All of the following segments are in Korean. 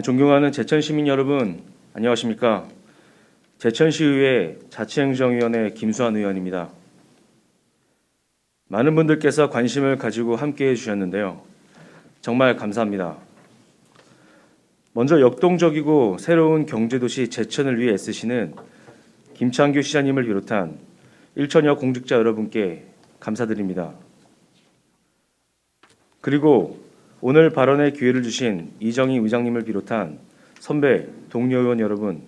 존경하는 제천시민 여러분, 안녕하십니까? 제천시의회 자치행정위원회 김수환 의원입니다. 많은 분들께서 관심을 가지고 함께해 주셨는데요. 정말 감사합니다. 먼저 역동적이고 새로운 경제도시 제천을 위해 애쓰시는 김창규 시장님을 비롯한 일천여 공직자 여러분께 감사드립니다. 그리고 오늘 발언의 기회를 주신 이정희 의장님을 비롯한 선배, 동료 의원 여러분,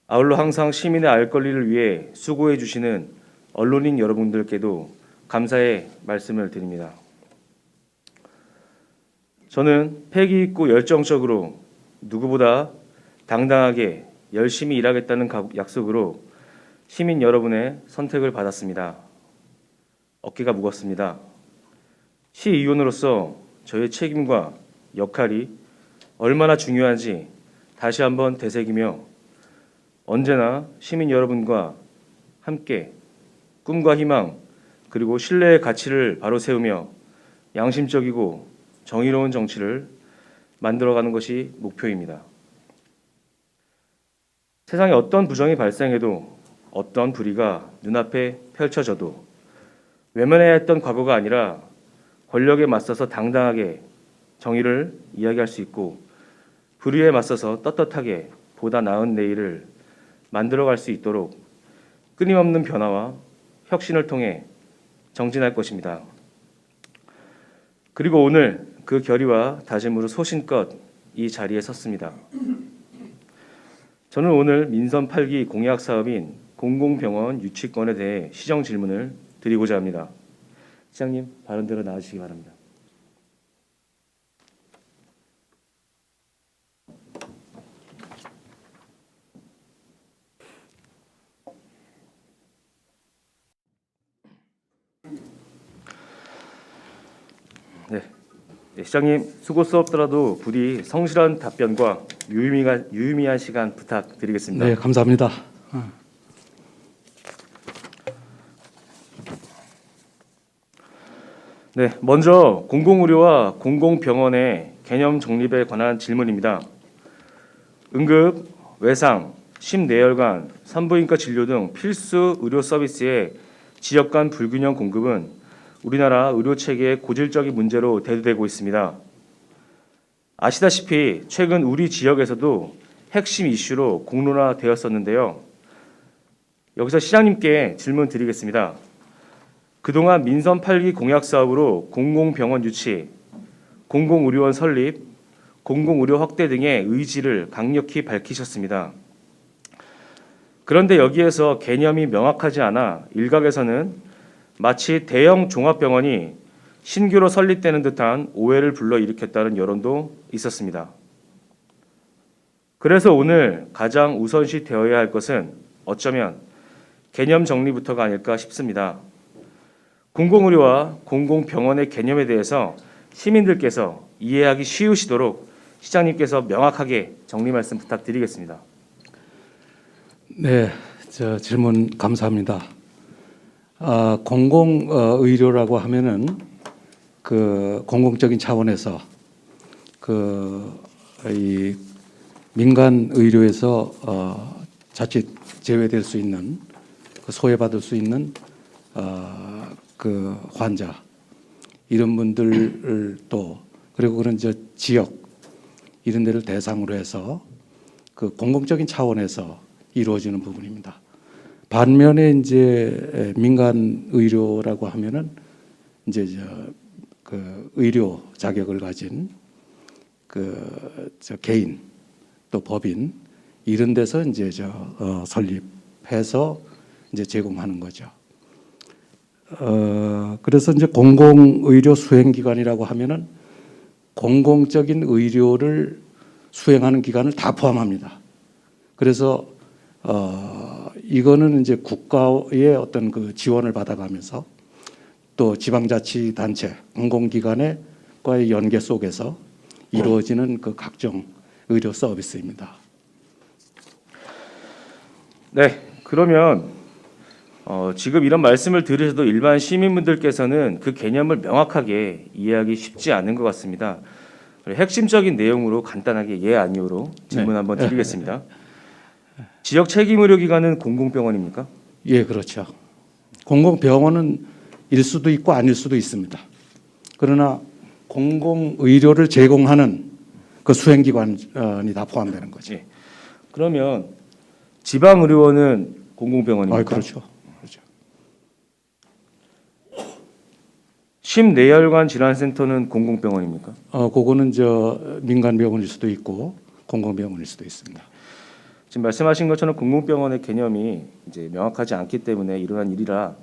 아울러 항상 시민의 알 권리를 위해 수고해 주시는 언론인 여러분들께도 감사의 말씀을 드립니다. 저는 패기 있고 열정적으로 누구보다 당당하게 열심히 일하겠다는 약속으로 시민 여러분의 선택을 받았습니다. 어깨가 무겁습니다. 시의원으로서 저의 책임과 역할이 얼마나 중요한지 다시 한번 되새기며 언제나 시민 여러분과 함께 꿈과 희망 그리고 신뢰의 가치를 바로 세우며 양심적이고 정의로운 정치를 만들어가는 것이 목표입니다. 세상에 어떤 부정이 발생해도 어떤 불의가 눈앞에 펼쳐져도 외면해야 했던 과거가 아니라 권력에 맞서서 당당하게 정의를 이야기할 수 있고 불의에 맞서서 떳떳하게 보다 나은 내일을 만들어갈 수 있도록 끊임없는 변화와 혁신을 통해 정진할 것입니다. 그리고 오늘 그 결의와 다짐으로 소신껏 이 자리에 섰습니다. 저는 오늘 민선 8기 공약 사업인 공공병원 유치권에 대해 시정 질문을 드리고자 합니다. 시장님, 발언대로 나와주시기 바랍니다. 네, 시장님 수고스럽더라도 부디 성실한 답변과 유의미한 시간 부탁드리겠습니다. 네, 감사합니다. 네, 먼저 공공의료와 공공병원의 개념 정립에 관한 질문입니다. 응급, 외상, 심내혈관, 산부인과 진료 등 필수 의료 서비스의 지역 간 불균형 공급은 우리나라 의료 체계의 고질적인 문제로 대두되고 있습니다. 아시다시피 최근 우리 지역에서도 핵심 이슈로 공론화되었었는데요. 여기서 시장님께 질문 드리겠습니다. 그동안 민선 8기 공약 사업으로 공공병원 유치, 공공의료원 설립, 공공의료 확대 등의 의지를 강력히 밝히셨습니다. 그런데 여기에서 개념이 명확하지 않아 일각에서는 마치 대형 종합병원이 신규로 설립되는 듯한 오해를 불러일으켰다는 여론도 있었습니다. 그래서 오늘 가장 우선시 되어야 할 것은 어쩌면 개념 정리부터가 아닐까 싶습니다. 공공의료와 공공병원의 개념에 대해서 시민들께서 이해하기 쉬우시도록 시장님께서 명확하게 정리 말씀 부탁드리겠습니다. 네, 질문 감사합니다. 공공의료라고 하면은 그 공공적인 차원에서 이 민간 의료에서 자칫 제외될 수 있는 소외받을 수 있는 그 환자 이런 분들을 또 그리고 그런 지역 이런 데를 대상으로 해서 그 공공적인 차원에서 이루어지는 부분입니다. 반면에 이제 민간 의료라고 하면은 이제 그 의료 자격을 가진 개인 또 법인 이런 데서 이제 설립해서 이제 제공하는 거죠. 그래서 이제 공공의료 수행기관이라고 하면은 공공적인 의료를 수행하는 기관을 다 포함합니다. 그래서 이거는 이제 국가의 어떤 그 지원을 받아가면서 또 지방자치단체, 공공기관과의 연계 속에서 이루어지는 그 각종 의료 서비스입니다. 네, 그러면 지금 이런 말씀을 들으셔도 일반 시민분들께서는 그 개념을 명확하게 이해하기 쉽지 않은 것 같습니다. 핵심적인 내용으로 간단하게 예 아니오로 질문 한번 드리겠습니다. 지역 책임 의료 기관은 공공병원입니까? 예, 그렇죠. 공공병원은 일 수도 있고 아닐 수도 있습니다. 그러나 공공의료를 제공하는 그 수행기관이 다 포함되는 거죠. 예. 그러면 지방의료원은 공공병원입니까? 그렇죠. 그렇죠. 심내혈관 질환센터는 공공병원입니까? 그거는 민간병원일 수도 있고 공공병원일 수도 있습니다. 지금 말씀하신 것처럼 공공병원의 개념이 이제 명확하지 않기 때문에 일어난 일이라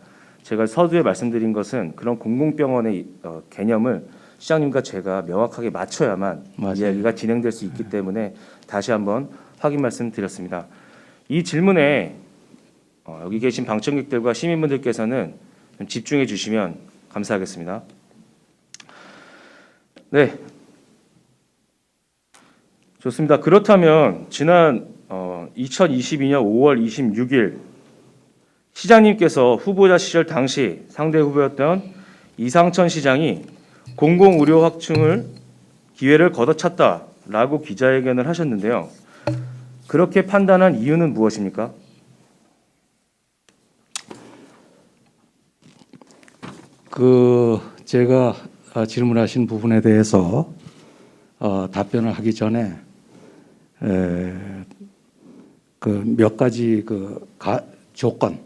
제가 서두에 말씀드린 것은 그런 공공병원의 개념을 시장님과 제가 명확하게 맞춰야만 맞아요. 이야기가 진행될 수 있기 때문에 다시 한번 확인 말씀드렸습니다. 이 질문에 여기 계신 방청객들과 시민분들께서는 좀 집중해 주시면 감사하겠습니다. 네, 좋습니다. 그렇다면 지난 2022년 5월 26일 시장님께서 후보자 시절 당시 상대 후보였던 이상천 시장이 공공의료 확충을 기회를 걷어찼다라고 기자회견을 하셨는데요. 그렇게 판단한 이유는 무엇입니까? 제가 질문하신 부분에 대해서 답변을 하기 전에 몇 가지 조건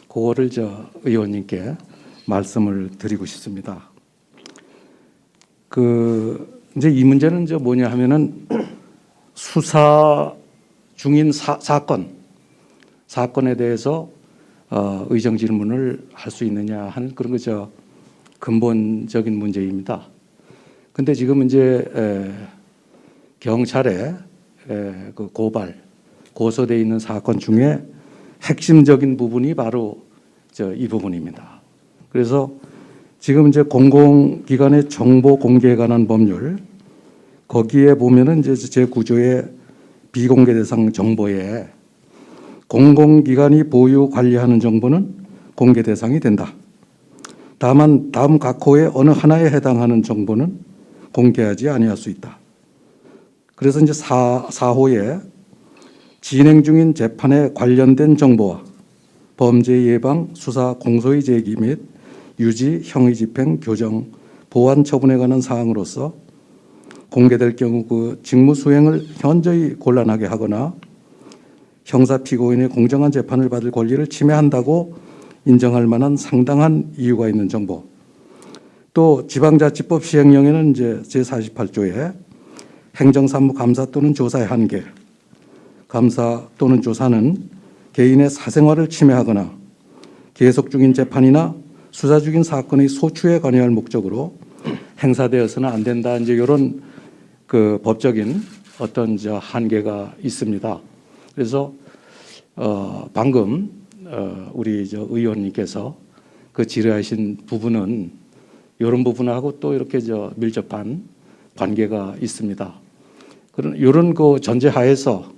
그거를 의원님께 말씀을 드리고 싶습니다. 이제 이 문제는 뭐냐 하면은 수사 중인 사건에 대해서 의정 질문을 할 수 있느냐 하는 그런 근본적인 문제입니다. 근데 지금 이제 경찰에 고소돼 있는 사건 중에 핵심적인 부분이 바로 이 부분입니다. 그래서 지금 이제 공공기관의 정보 공개에 관한 법률 거기에 보면은 이제 제9조의 비공개 대상 정보에 공공기관이 보유 관리하는 정보는 공개 대상이 된다. 다만 다음 각 호의 어느 하나에 해당하는 정보는 공개하지 아니할 수 있다. 그래서 이제 4호에 진행 중인 재판에 관련된 정보와 범죄 예방, 수사 공소의 제기 및 유지, 형의 집행, 교정, 보완 처분에 관한 사항으로서 공개될 경우 그 직무 수행을 현저히 곤란하게 하거나 형사 피고인의 공정한 재판을 받을 권리를 침해한다고 인정할 만한 상당한 이유가 있는 정보. 또 지방자치법 시행령에는 이제 제48조에 행정사무 감사 또는 조사의 한계, 감사 또는 조사는 개인의 사생활을 침해하거나 계속 중인 재판이나 수사 중인 사건의 소추에 관여할 목적으로 행사되어서는 안 된다. 이제 이런 법적인 어떤 한계가 있습니다. 그래서 방금 우리 의원님께서 질의하신 부분은 이런 부분하고 또 이렇게 밀접한 관계가 있습니다. 그런 이런 전제하에서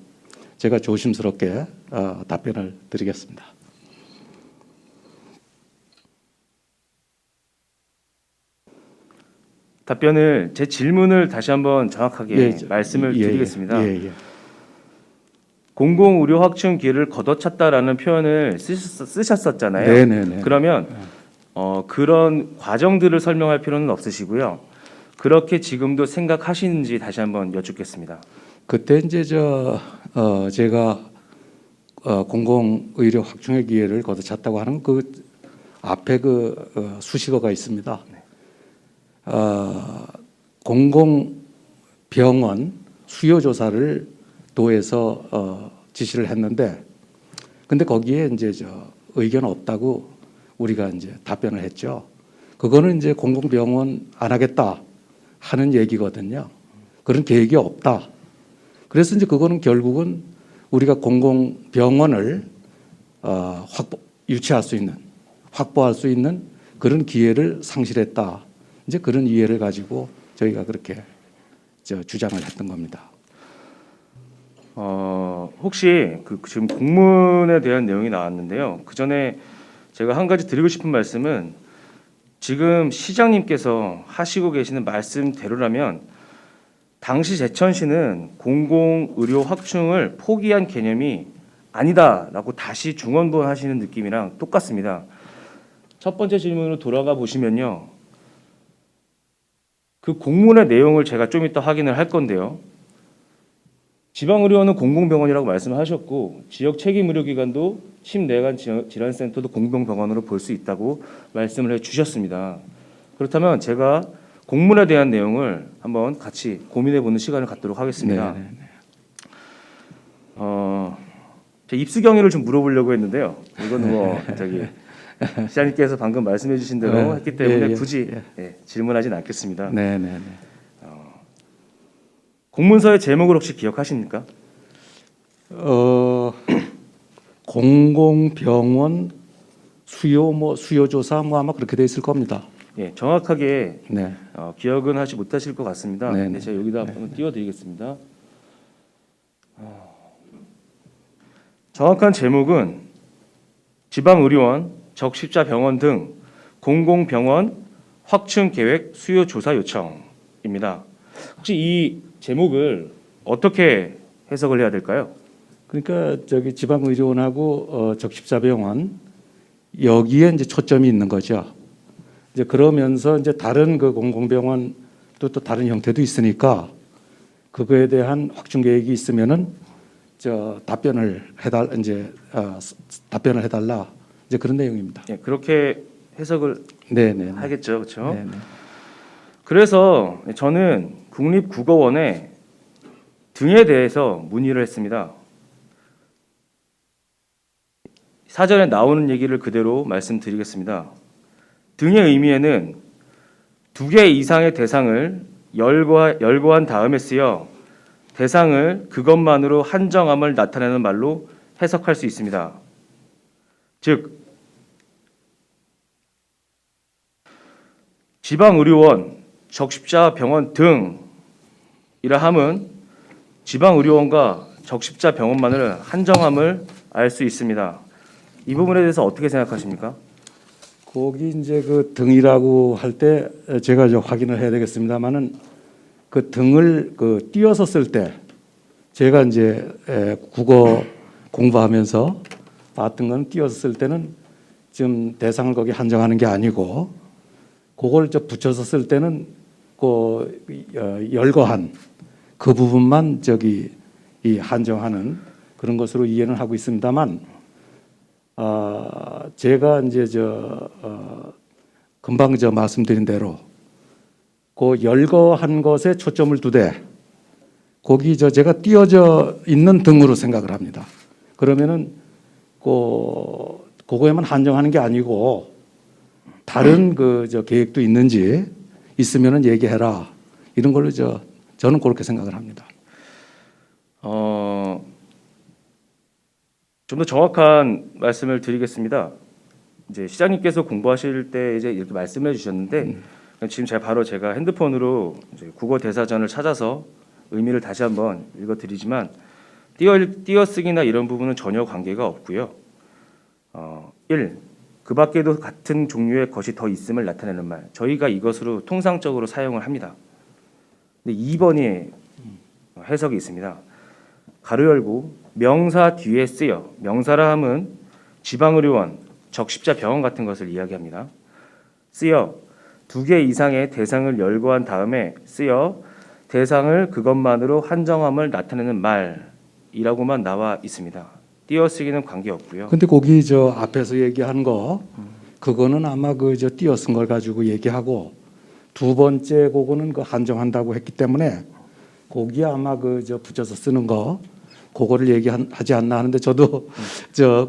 제가 조심스럽게 답변을 드리겠습니다. 답변을 제 질문을 다시 한번 정확하게 말씀을 드리겠습니다. 공공의료 확충 기회를 걷어찼다라는 표현을 쓰셨었잖아요. 네네네. 그러면 그런 과정들을 설명할 필요는 없으시고요. 그렇게 지금도 생각하시는지 다시 한번 여쭙겠습니다. 그때 이제 제가 공공의료 확충의 기회를 걷어찼다고 하는 앞에 수식어가 있습니다. 공공병원 수요 조사를 도에서 지시를 했는데, 근데 거기에 이제 의견 없다고 우리가 이제 답변을 했죠. 그거는 이제 공공병원 안 하겠다 하는 얘기거든요. 그런 계획이 없다. 그래서 이제 그거는 결국은 우리가 공공병원을 유치할 수 있는, 확보할 수 있는 그런 기회를 상실했다. 이제 그런 이해를 가지고 저희가 그렇게 주장을 했던 겁니다. 혹시 지금 공문에 대한 내용이 나왔는데요. 그 전에 제가 한 가지 드리고 싶은 말씀은 지금 시장님께서 하시고 계시는 말씀대로라면 당시 제천시는 공공의료 확충을 포기한 개념이 아니다라고 다시 중언부언하시는 느낌이랑 똑같습니다. 첫 번째 질문으로 돌아가 보시면요. 그 공문의 내용을 제가 좀 이따 확인을 할 건데요. 지방의료원은 공공병원이라고 말씀하셨고 지역 책임의료기관도 심내관 질환센터도 공공병원으로 볼 수 있다고 말씀을 해주셨습니다. 그렇다면 제가 공문에 대한 내용을 한번 같이 고민해보는 시간을 갖도록 하겠습니다. 네, 네, 제 입수 경위를 좀 물어보려고 했는데요. 이건 뭐 저기 시장님께서 방금 말씀해주신 대로 했기 때문에 굳이 질문하진 않겠습니다. 네, 네, 네. 공문서의 제목을 혹시 기억하십니까? 공공병원 수요 조사 아마 그렇게 돼 있을 겁니다. 예, 정확하게 네. 기억은 하지 못하실 것 같습니다. 네, 네, 네. 제가 여기다 한번 띄워드리겠습니다. 정확한 제목은 지방의료원, 적십자병원 등 공공병원 확충 계획 수요 조사 요청입니다. 혹시 이 제목을 어떻게 해석을 해야 될까요? 그러니까 저기 지방의료원하고 적십자병원 여기에 이제 초점이 있는 거죠. 이제 그러면서 이제 다른 그 공공병원 또 다른 형태도 있으니까 그거에 대한 확충 계획이 있으면은 답변을 해달라 이제 그런 내용입니다. 예, 그렇게 해석을 네네. 하겠죠, 그렇죠? 네네. 그래서 저는 국립국어원에 등에 대해서 문의를 했습니다. 사전에 나오는 얘기를 그대로 말씀드리겠습니다. 등의 의미에는 2개 이상의 대상을 열거한 다음에 쓰여 대상을 그것만으로 한정함을 나타내는 말로 해석할 수 있습니다. 즉 지방의료원, 적십자병원 등이라 함은 지방의료원과 적십자병원만을 한정함을 알 수 있습니다. 이 부분에 대해서 어떻게 생각하십니까? 거기 이제 그 등이라고 할 때 제가 확인을 해야 되겠습니다만은 그 등을 띄어서 쓸 때 제가 이제 국어 공부하면서 봤던 건 띄어서 쓸 때는 지금 대상을 거기 한정하는 게 아니고 그걸 붙여서 쓸 때는 열거한 그 부분만 이 한정하는 그런 것으로 이해는 하고 있습니다만 제가 이제 금방 말씀드린 대로 그 열거한 것에 초점을 두되 거기 제가 띄어져 있는 등으로 생각을 합니다. 그러면은 그거에만 한정하는 게 아니고 다른 계획도 있는지 있으면은 얘기해라 이런 걸로 저는 그렇게 생각을 합니다. 좀 더 정확한 말씀을 드리겠습니다. 이제 시장님께서 공부하실 때 이제 이렇게 말씀해 주셨는데 지금 제가 핸드폰으로 이제 국어 대사전을 찾아서 의미를 다시 한번 읽어드리지만 띄어쓰기나 이런 부분은 전혀 관계가 없고요. 1. 그 밖에도 같은 종류의 것이 더 있음을 나타내는 말. 저희가 이것으로 통상적으로 사용을 합니다. 근데 2번이 해석이 있습니다. 가로 열고 명사 뒤에 쓰여. 명사라 함은 지방의료원, 적십자병원 같은 것을 이야기합니다. 쓰여 2개 이상의 대상을 열거한 다음에 쓰여 대상을 그것만으로 한정함을 나타내는 말이라고만 나와 있습니다. 띄어쓰기는 관계없고요. 근데 거기 앞에서 얘기한 거 그거는 아마 띄어쓴 걸 가지고 얘기하고 두 번째 그거는 한정한다고 했기 때문에 거기에 아마 붙여서 쓰는 거 그거를 얘기하지 않나 하는데 저도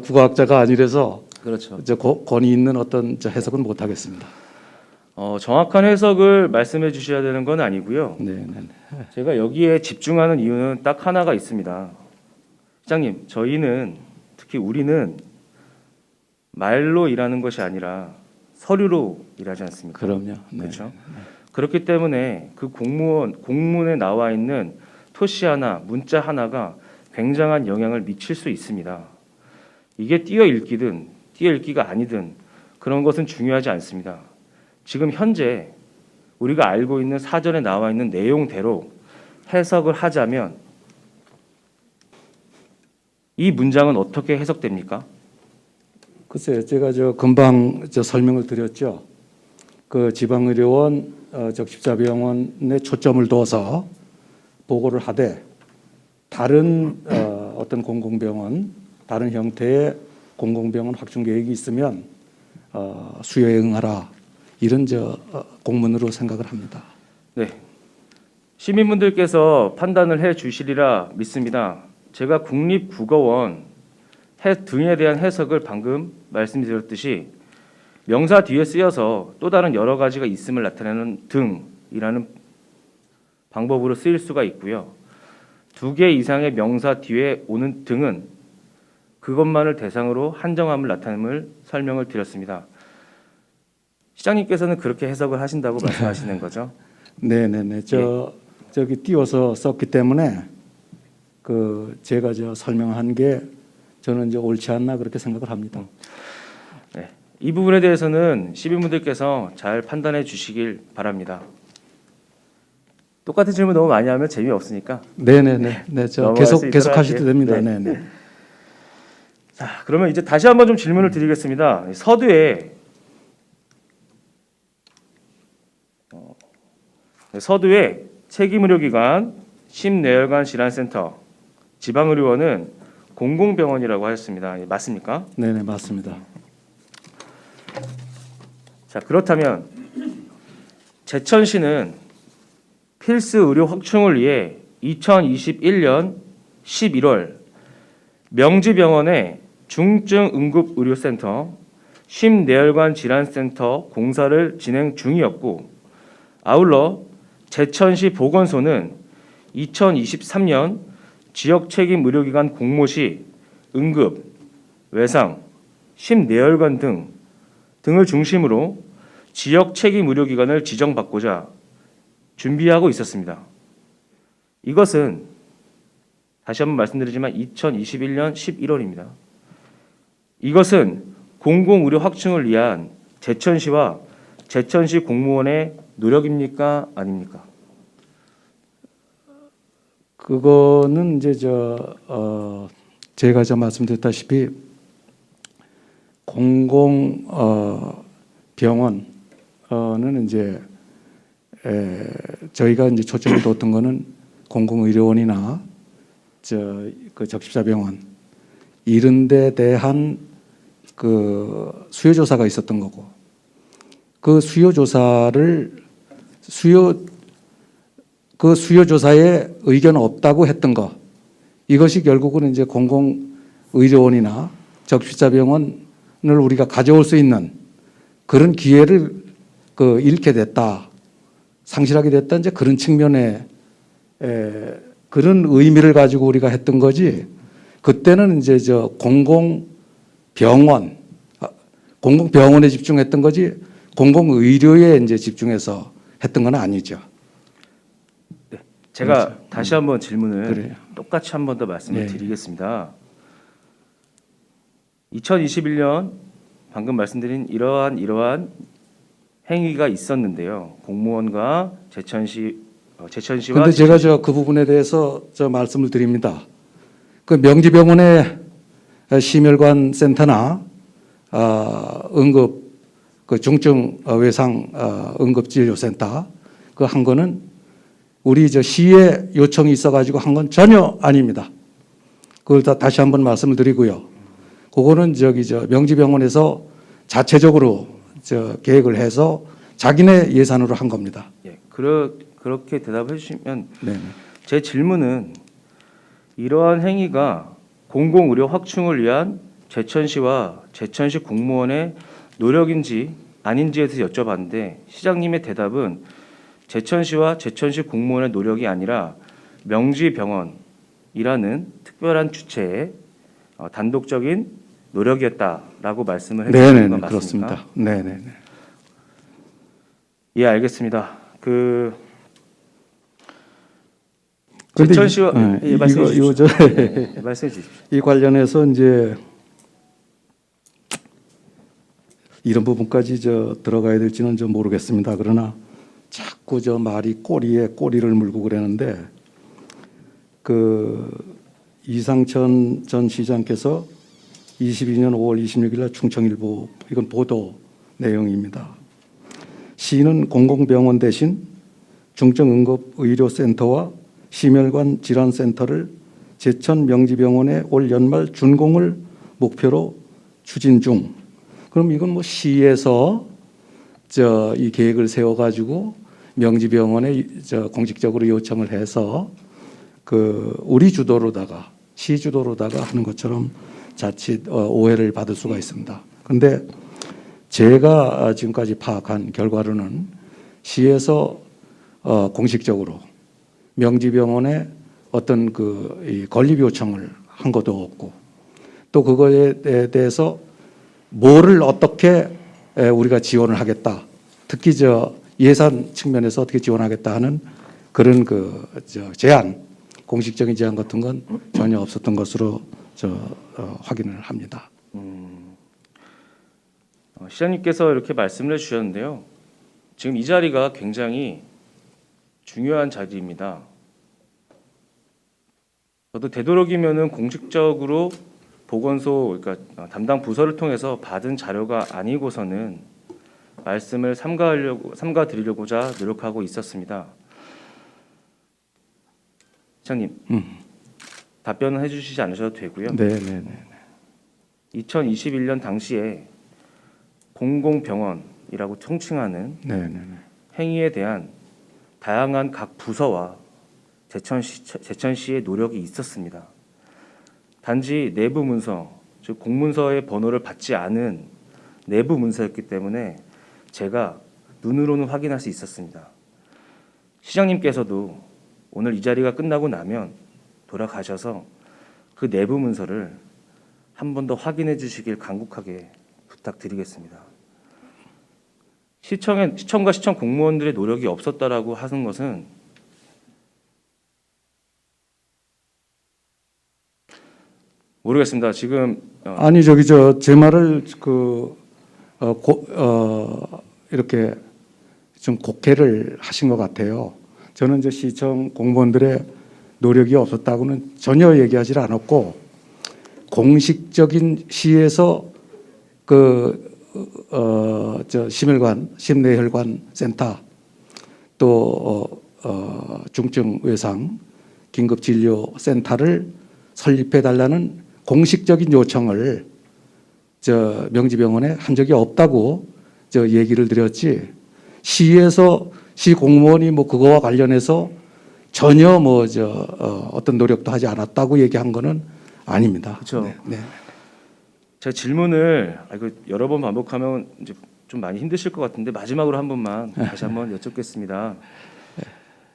국어학자가 아니라서 그렇죠. 권위 있는 어떤 해석은 못 하겠습니다. 정확한 해석을 말씀해 주셔야 되는 건 아니고요. 네. 제가 여기에 집중하는 이유는 딱 하나가 있습니다. 시장님, 저희는 특히 우리는 말로 일하는 것이 아니라 서류로 일하지 않습니까? 그럼요. 네. 그렇죠. 그렇기 때문에 그 공문에 나와 있는 토시 하나, 문자 하나가 굉장한 영향을 미칠 수 있습니다. 이게 띄어 읽기든 띄어 읽기가 아니든 그런 것은 중요하지 않습니다. 지금 현재 우리가 알고 있는 사전에 나와 있는 내용대로 해석을 하자면 이 문장은 어떻게 해석됩니까? 글쎄요, 제가 금방 설명을 드렸죠. 그 지방의료원 적십자병원에 초점을 둬서 보고를 하되 다른 어떤 공공병원, 다른 형태의 공공병원 확충 계획이 있으면 수요에 응하라 이런 공문으로 생각을 합니다. 네. 시민분들께서 판단을 해 주시리라 믿습니다. 제가 국립국어원 등에 대한 해석을 방금 말씀드렸듯이 명사 뒤에 쓰여서 또 다른 여러 가지가 있음을 나타내는 등이라는 방법으로 쓰일 수가 있고요. 2개 이상의 명사 뒤에 오는 등은 그것만을 대상으로 한정함을 나타냄을 설명을 드렸습니다. 시장님께서는 그렇게 해석을 하신다고 말씀하시는 거죠? 네네네. 저기 띄워서 썼기 때문에 제가 설명한 게 저는 옳지 않나 그렇게 생각을 합니다. 네. 이 부분에 대해서는 시민분들께서 잘 판단해 주시길 바랍니다. 똑같은 질문 너무 많이 하면 재미없으니까. 네네네. 네, 계속 하셔도 됩니다. 네. 네네. 자, 그러면 이제 다시 한번 좀 질문을 드리겠습니다. 서두에 책임의료기관, 심내혈관 질환센터, 지방의료원은 공공병원이라고 하셨습니다. 맞습니까? 네네 맞습니다. 자, 그렇다면 제천시는 필수 의료 확충을 위해 2021년 11월 명지병원의 중증응급의료센터, 심내혈관 질환센터 공사를 진행 중이었고 아울러 제천시 보건소는 2023년 지역 책임 의료기관 공모 시 응급, 외상, 심내혈관 등을 중심으로 지역 책임 의료기관을 지정받고자 준비하고 있었습니다. 이것은 다시 한번 말씀드리지만 2021년 11월입니다. 이것은 공공의료 확충을 위한 제천시와 제천시 공무원의 노력입니까? 아닙니까? 그거는 이제 제가 말씀드렸다시피 공공 병원은 이제 저희가 이제 초점을 뒀던 거는 공공의료원이나 그 적십자병원 이런 데 대한 그 수요 조사가 있었던 거고 그 수요 조사에 의견 없다고 했던 거 이것이 결국은 이제 공공의료원이나 적십자병원을 우리가 가져올 수 있는 그런 기회를 잃게 됐다, 상실하게 됐다 이제 그런 측면에 그런 의미를 가지고 우리가 했던 거지. 그때는 이제 공공병원에 집중했던 거지 공공의료에 이제 집중해서 했던 건 아니죠. 네, 제가 그렇죠. 다시 한번 질문을 그래요. 똑같이 한 번 더 말씀을 예. 드리겠습니다. 2021년 방금 말씀드린 이러한 행위가 있었는데요. 공무원과 제천시와 그런데 제가 그 부분에 대해서 말씀을 드립니다. 그 명지병원의 심혈관 센터나 응급 그 중증 외상 응급진료센터 그 한 거는 우리 시의 요청이 있어가지고 한 건 전혀 아닙니다. 그걸 다시 한번 말씀을 드리고요. 그거는 명지병원에서 자체적으로 계획을 해서 자기네 예산으로 한 겁니다. 예, 그렇게 대답해 주시면 네. 제 질문은 이러한 행위가 공공의료 확충을 위한 제천시와 제천시 공무원의 노력인지 아닌지에 대해서 여쭤봤는데 시장님의 대답은 제천시와 제천시 공무원의 노력이 아니라 명지병원이라는 특별한 주체의 단독적인 노력이었다라고 말씀을 해주시는 것 맞습니까? 그렇습니다. 네네. 예, 알겠습니다. 근데 제천시와 말씀해 주십시오. 말씀해 주십시오. 이 관련해서 이제 이런 부분까지 들어가야 될지는 모르겠습니다. 그러나 자꾸 말이 꼬리에 꼬리를 물고 그러는데 그 이상천 전 시장께서 22년 5월 26일 날 충청일보 이건 보도 내용입니다. 시는 공공병원 대신 중증응급의료센터와 심혈관 질환센터를 제천 명지병원에 올 연말 준공을 목표로 추진 중. 그럼 이건 뭐 시에서 이 계획을 세워가지고 명지병원에 공식적으로 요청을 해서 그 우리 주도로다가 시 주도로다가 하는 것처럼 자칫 오해를 받을 수가 있습니다. 그런데 제가 지금까지 파악한 결과로는 시에서 공식적으로 명지병원에 어떤 이 건립 요청을 한 것도 없고 또 그거에 대해서 뭐를 어떻게 우리가 지원을 하겠다. 특히 예산 측면에서 어떻게 지원하겠다 하는 그런 제안, 공식적인 제안 같은 건 전혀 없었던 것으로 확인을 합니다. 시장님께서 이렇게 말씀을 해주셨는데요. 지금 이 자리가 굉장히 중요한 자리입니다. 저도 되도록이면은 공식적으로 보건소, 그러니까 담당 부서를 통해서 받은 자료가 아니고서는 말씀을 삼가 드리려고자 노력하고 있었습니다. 시장님, 답변은 해주시지 않으셔도 되고요. 네. 2021년 당시에 공공병원이라고 총칭하는 네. 행위에 대한 다양한 각 부서와 제천시의 노력이 있었습니다. 단지 내부 문서, 즉 공문서의 번호를 받지 않은 내부 문서였기 때문에 제가 눈으로는 확인할 수 있었습니다. 시장님께서도 오늘 이 자리가 끝나고 나면 돌아가셔서 그 내부 문서를 한 번 더 확인해 주시길 간곡하게 부탁드리겠습니다. 시청과 시청 공무원들의 노력이 없었다라고 하는 것은 모르겠습니다. 지금 아니 제 말을 이렇게 좀 곡해를 하신 것 같아요. 저는 시청 공무원들의 노력이 없었다고는 전혀 얘기하지 않았고 공식적인 시에서 심내혈관 센터 또 중증 외상 긴급 진료 센터를 설립해 달라는 공식적인 요청을 명지병원에 한 적이 없다고 얘기를 드렸지. 시에서 시 공무원이 그거와 관련해서 전혀 어떤 노력도 하지 않았다고 얘기한 거는 아닙니다. 그렇죠. 네. 제가 질문을 여러 번 반복하면 이제 좀 많이 힘드실 것 같은데 마지막으로 한 번만 다시 한번 여쭙겠습니다.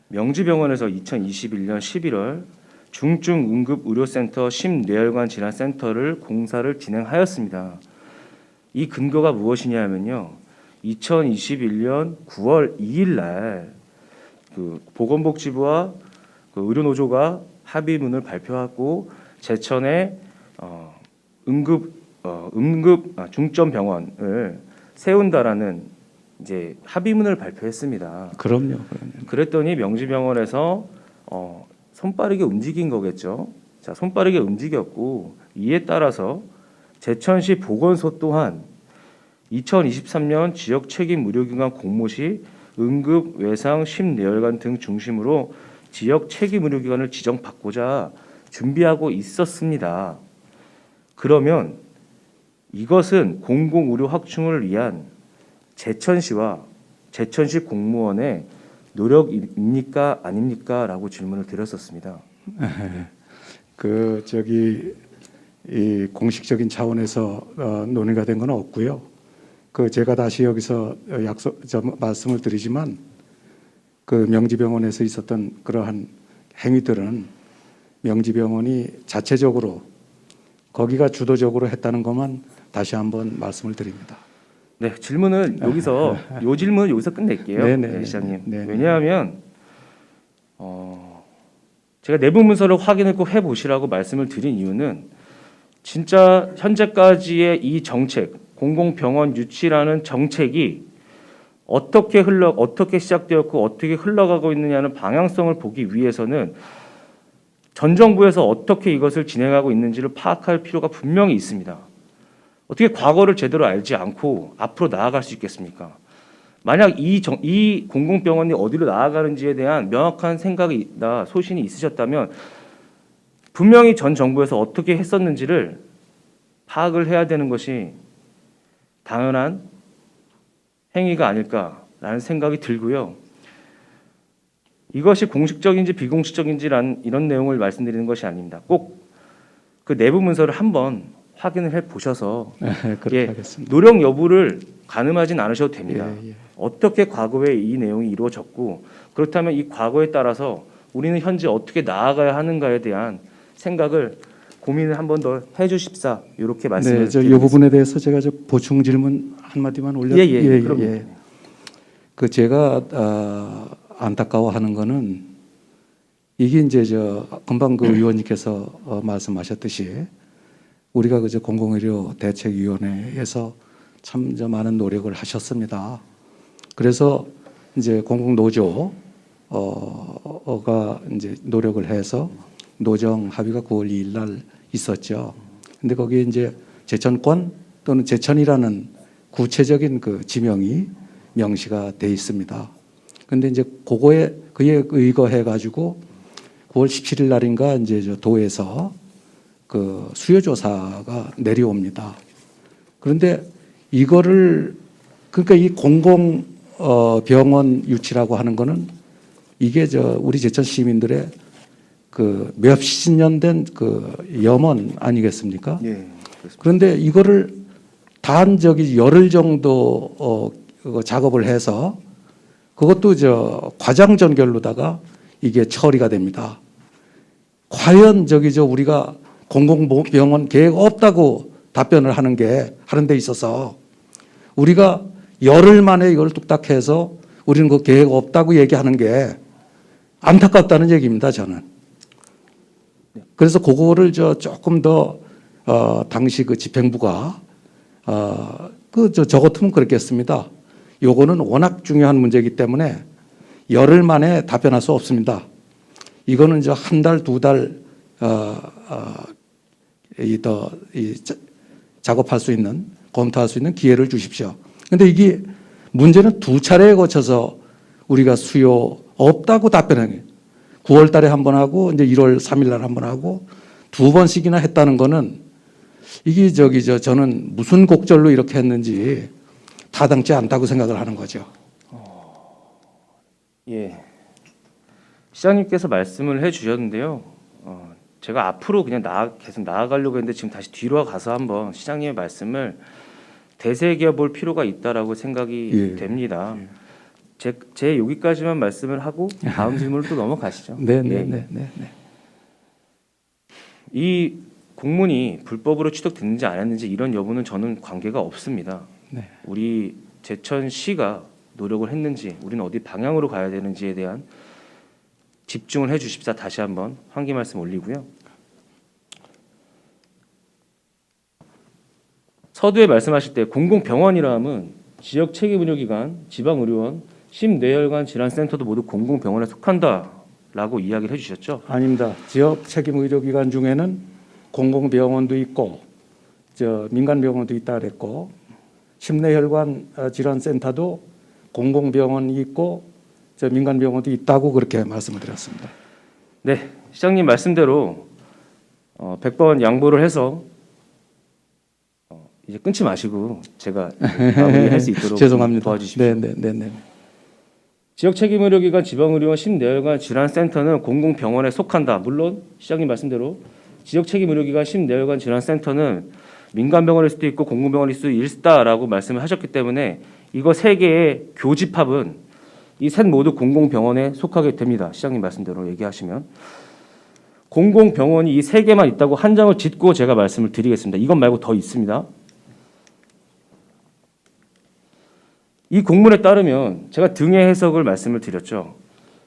명지병원에서 2021년 11월 중증응급의료센터 심뇌혈관 질환센터를 공사를 진행하였습니다. 이 근거가 무엇이냐면요. 2021년 9월 2일 날 보건복지부와 의료노조가 합의문을 발표하고 제천에 중점병원을 세운다라는 이제 합의문을 발표했습니다. 그럼요. 그랬더니 명지병원에서 손빠르게 움직인 거겠죠. 자, 손빠르게 움직였고 이에 따라서 제천시 보건소 또한 2023년 지역 책임 의료기관 공모 시 응급, 외상, 심뇌혈관 등 중심으로 지역 책임 의료기관을 지정받고자 준비하고 있었습니다. 그러면 이것은 공공의료 확충을 위한 제천시와 제천시 공무원의 노력입니까 아닙니까? 라고 질문을 드렸었습니다. 이 공식적인 차원에서 논의가 된 건 없고요. 제가 다시 여기서 말씀을 드리지만 명지병원에서 있었던 그러한 행위들은 명지병원이 자체적으로 거기가 주도적으로 했다는 것만 다시 한번 말씀을 드립니다. 네, 질문은 여기서 요 질문을 여기서 끝낼게요. 네, 시장님. 왜냐하면 제가 내부 문서를 확인을 꼭 해보시라고 말씀을 드린 이유는 진짜 현재까지의 이 정책, 공공병원 유치라는 정책이 어떻게 시작되었고 어떻게 흘러가고 있느냐는 방향성을 보기 위해서는 전 정부에서 어떻게 이것을 진행하고 있는지를 파악할 필요가 분명히 있습니다. 어떻게 과거를 제대로 알지 않고 앞으로 나아갈 수 있겠습니까? 만약 이 공공병원이 어디로 나아가는지에 대한 명확한 생각이나 소신이 있으셨다면 분명히 전 정부에서 어떻게 했었는지를 파악을 해야 되는 것이 당연한 행위가 아닐까라는 생각이 들고요. 이것이 공식적인지 비공식적인지란 이런 내용을 말씀드리는 것이 아닙니다. 꼭 그 내부 문서를 한번 확인을 해 보셔서 그렇게 하겠습니다. 노력 여부를 가늠하진 않으셔도 됩니다. 예. 어떻게 과거에 이 내용이 이루어졌고 그렇다면 이 과거에 따라서 우리는 현재 어떻게 나아가야 하는가에 대한 생각을 고민을 한 번 더 해주십사 이렇게 말씀을 네, 이 드리겠습니다. 부분에 대해서 제가 보충 질문 한 마디만 올려. 그럼요. 그 제가 안타까워하는 거는 이게 이제 금방 그 의원님께서 말씀하셨듯이 우리가 그저 공공의료 대책위원회에서 참 많은 노력을 하셨습니다. 그래서 이제 공공노조가 이제 노력을 해서 노정 합의가 9월 2일 날 있었죠. 근데 거기에 이제 제천권 또는 제천이라는 구체적인 그 지명이 명시가 돼 있습니다. 근데 이제 그거에 그에 의거해 가지고 9월 17일 날인가 이제 도에서 그 수요 조사가 내려옵니다. 그런데 이거를 그러니까 이 공공 병원 유치라고 하는 거는 이게 우리 제천 시민들의 그 몇십 년 된 그 염원 아니겠습니까? 예, 그런데 이거를 단 열흘 정도 작업을 해서 그것도 과장 전결로다가 이게 처리가 됩니다. 과연 우리가 공공병원 계획 없다고 답변을 하는 데 있어서 우리가 열흘 만에 이걸 뚝딱 해서 우리는 그 계획 없다고 얘기하는 게 안타깝다는 얘기입니다, 저는. 그래서 그거를 조금 더 당시 그 집행부가 저 같으면 그랬겠습니다. 요거는 워낙 중요한 문제이기 때문에 열흘 만에 답변할 수 없습니다. 이거는 한 달, 두 달 작업할 수 있는, 검토할 수 있는 기회를 주십시오. 근데 이게 문제는 두 차례에 거쳐서 우리가 수요 없다고 답변한 거예요. 9월 달에 한 번 하고 이제 1월 3일 날 한 번 하고 두 번씩이나 했다는 거는 이게 저는 무슨 곡절로 이렇게 했는지 타당치 않다고 생각을 하는 거죠. 예. 시장님께서 말씀을 해주셨는데요. 제가 앞으로 그냥 계속 나아가려고 했는데 지금 다시 뒤로 가서 한번 시장님의 말씀을 되새겨 볼 필요가 있다라고 생각이 됩니다. 제 여기까지만 말씀을 하고 다음 질문으로 또 넘어가시죠. 네. 이 공문이 불법으로 취득됐는지 안 했는지 이런 여부는 저는 관계가 없습니다. 네. 우리 제천시가 노력을 했는지 우리는 어디 방향으로 가야 되는지에 대한 집중을 해 주십사 다시 한번 환기 말씀 올리고요. 서두에 말씀하실 때 공공병원이라 함은 지역 책임의료기관, 지방의료원, 심뇌혈관 질환센터도 모두 공공병원에 속한다라고 이야기를 해주셨죠. 아닙니다. 지역 책임 의료기관 중에는 공공병원도 있고 민간병원도 있다 그랬고 심뇌혈관 질환센터도 공공병원이 있고 민간병원도 있다고 그렇게 말씀을 드렸습니다. 네, 시장님 말씀대로 100번 양보를 해서 이제 끊지 마시고 제가 마무리할 수 있도록 죄송합니다. 도와주십시오. 네. 지역 책임의료기관, 지방의료원, 심뇌혈관 질환센터는 공공병원에 속한다. 물론 시장님 말씀대로 지역 책임의료기관, 심뇌혈관 질환센터는 민간병원일 수도 있고 공공병원일 수도 있다라고 말씀을 하셨기 때문에 이거 세 개의 교집합은 이 셋 모두 공공병원에 속하게 됩니다. 시장님 말씀대로 얘기하시면 공공병원이 이 세 개만 있다고 한장을 짓고 제가 말씀을 드리겠습니다. 이것 말고 더 있습니다. 이 공문에 따르면 제가 등의 해석을 말씀을 드렸죠.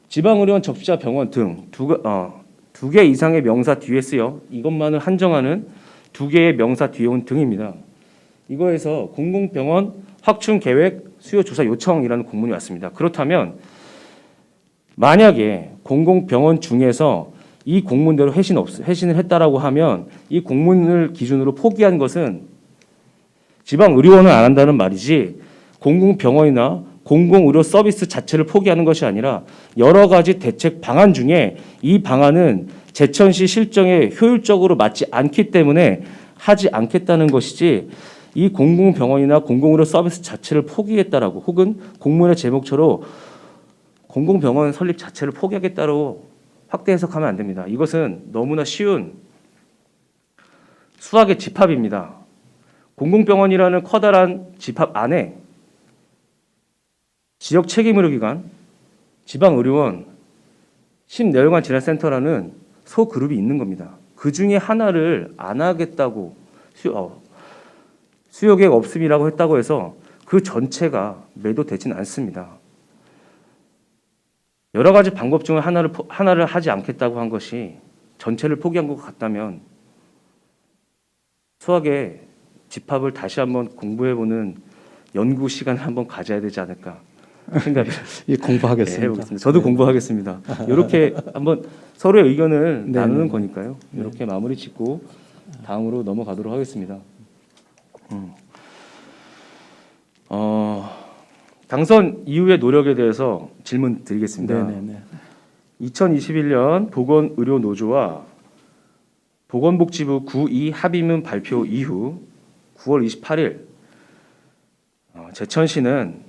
지방의료원 접시자 병원 등 두 개 이상의 명사 뒤에 쓰여 이것만을 한정하는 두 개의 명사 뒤에 온 등입니다. 이거에서 공공병원 확충 계획 수요 조사 요청이라는 공문이 왔습니다. 그렇다면 만약에 공공병원 중에서 이 공문대로 회신을 했다라고 하면 이 공문을 기준으로 포기한 것은 지방 의료원은 안 한다는 말이지 공공병원이나 공공의료 서비스 자체를 포기하는 것이 아니라 여러 가지 대책 방안 중에 이 방안은 제천시 실정에 효율적으로 맞지 않기 때문에 하지 않겠다는 것이지 이 공공병원이나 공공의료 서비스 자체를 포기했다라고 혹은 공문의 제목처럼 공공병원 설립 자체를 포기하겠다고 확대 해석하면 안 됩니다. 이것은 너무나 쉬운 수학의 집합입니다. 공공병원이라는 커다란 집합 안에 지역 책임의료기관, 지방의료원, 심내혈관 질환센터라는 소그룹이 있는 겁니다. 그 중에 하나를 안 하겠다고 수요 계획 없음이라고 했다고 해서 그 전체가 매도되지는 않습니다. 여러 가지 방법 중 하나를 하지 않겠다고 한 것이 전체를 포기한 것 같다면 수학의 집합을 다시 한번 공부해보는 연구 시간을 한번 가져야 되지 않을까 생각을 공부하겠습니다. 해보겠습니다. 저도 공부하겠습니다. 이렇게 한번 서로의 의견을 나누는 거니까요. 이렇게 마무리 짓고 다음으로 넘어가도록 하겠습니다. 당선 이후의 노력에 대해서 질문 드리겠습니다. 2021년 보건의료노조와 보건복지부 9.2 합의문 발표 이후 9월 28일 제천시는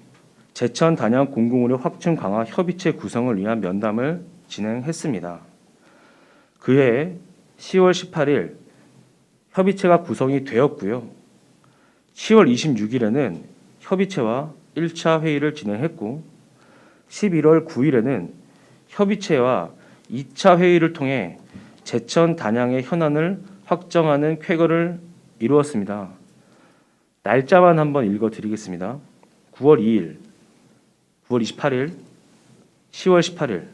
제천 단양 공공의료 확충 강화 협의체 구성을 위한 면담을 진행했습니다. 그해 10월 18일 협의체가 구성이 되었고요. 10월 26일에는 협의체와 1차 회의를 진행했고 11월 9일에는 협의체와 2차 회의를 통해 제천 단양의 현안을 확정하는 쾌거를 이루었습니다. 날짜만 한번 읽어드리겠습니다. 9월 2일, 9월 28일, 10월 18일,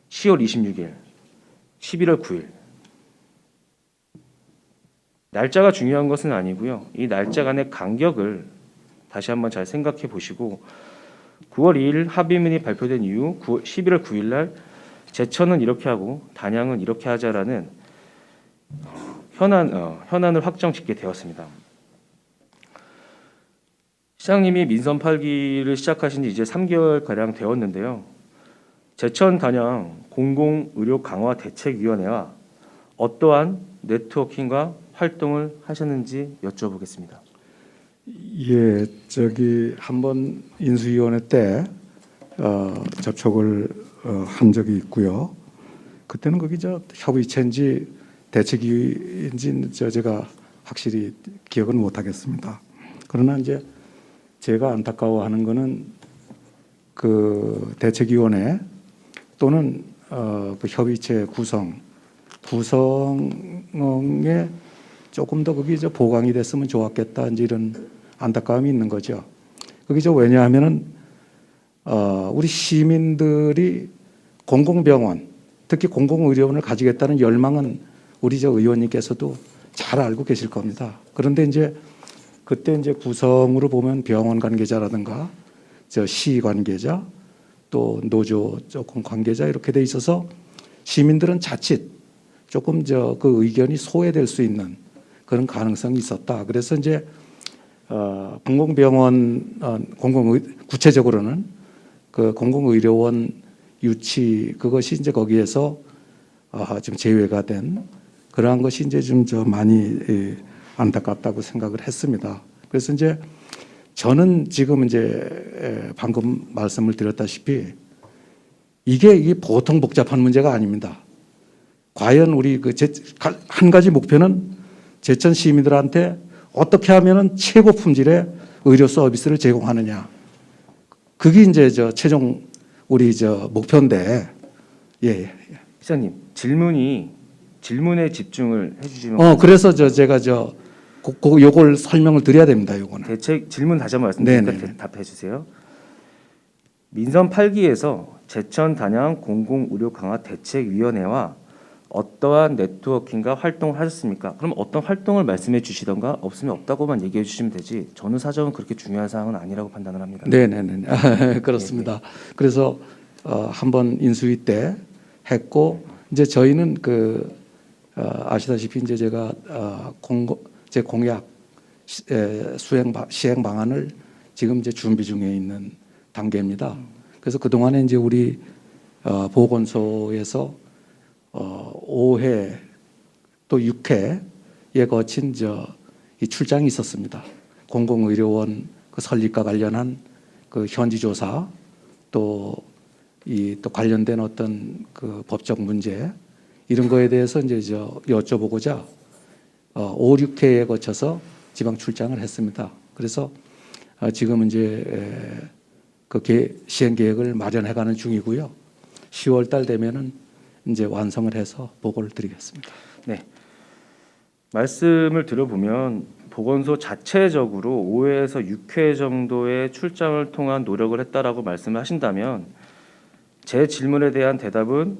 10월 26일, 11월 9일. 날짜가 중요한 것은 아니고요. 이 날짜 간의 간격을 다시 한번 잘 생각해 보시고 9월 2일 합의문이 발표된 이후 11월 9일 날 제천은 이렇게 하고 단양은 이렇게 하자라는 현안을 확정짓게 되었습니다. 시장님이 민선 8기를 시작하신 지 이제 3개월 가량 되었는데요. 제천 단양 공공의료 강화 대책위원회와 어떠한 네트워킹과 활동을 하셨는지 여쭤보겠습니다. 예, 한번 인수위원회 때 접촉을 한 적이 있고요. 그때는 거기 협의체인지 대책위인지 제가 확실히 기억은 못 하겠습니다. 그러나 이제 제가 안타까워하는 거는 그 대책위원회 또는 그 협의체 구성에 조금 더 거기 보강이 됐으면 좋았겠다 이제 이런 안타까움이 있는 거죠. 그게 왜냐하면은 우리 시민들이 공공병원, 특히 공공의료원을 가지겠다는 열망은 우리 의원님께서도 잘 알고 계실 겁니다. 그런데 이제 그때 이제 구성으로 보면 병원 관계자라든가 시 관계자 또 노조 조금 관계자 이렇게 돼 있어서 시민들은 자칫 조금 그 의견이 소외될 수 있는 그런 가능성이 있었다. 그래서 이제 공공병원 구체적으로는 그 공공의료원 유치 그것이 이제 거기에서 좀 제외가 된 그러한 것이 이제 좀 많이 안타깝다고 생각을 했습니다. 그래서 이제 저는 지금 이제 방금 말씀을 드렸다시피 이게 보통 복잡한 문제가 아닙니다. 과연 우리 한 가지 목표는 제천 시민들한테 어떻게 하면은 최고 품질의 의료 서비스를 제공하느냐. 그게 이제 최종 우리 목표인데. 예. 시장님 질문에 집중을 해주시면. 그래서 제가 요걸 설명을 드려야 됩니다. 요거는. 대책 질문 다시 한번 말씀드리니까 답해 주세요. 민선 8기에서 제천 단양 공공의료 강화 대책위원회와 어떠한 네트워킹과 활동을 하셨습니까? 그럼 어떤 활동을 말씀해 주시던가 없으면 없다고만 얘기해 주시면 되지 전후 사정은 그렇게 중요한 사항은 아니라고 판단을 합니다. 네네네. 그렇습니다. 그래서 한번 인수위 때 했고 이제 저희는 아시다시피 이제 제가 제 공약 시행 방안을 지금 이제 준비 중에 있는 단계입니다. 그래서 그 동안에 이제 우리 보건소에서 5회 또 6회에 거친 이 출장이 있었습니다. 공공의료원 그 설립과 관련한 그 현지 조사 또 관련된 어떤 그 법적 문제 이런 거에 대해서 이제 여쭤보고자 5, 6회에 거쳐서 지방 출장을 했습니다. 그래서 지금 이제 시행 계획을 마련해가는 중이고요. 10월 달 되면은 이제 완성을 해서 보고를 드리겠습니다. 네. 말씀을 들어보면 보건소 자체적으로 5회에서 6회 정도의 출장을 통한 노력을 했다라고 말씀을 하신다면 제 질문에 대한 대답은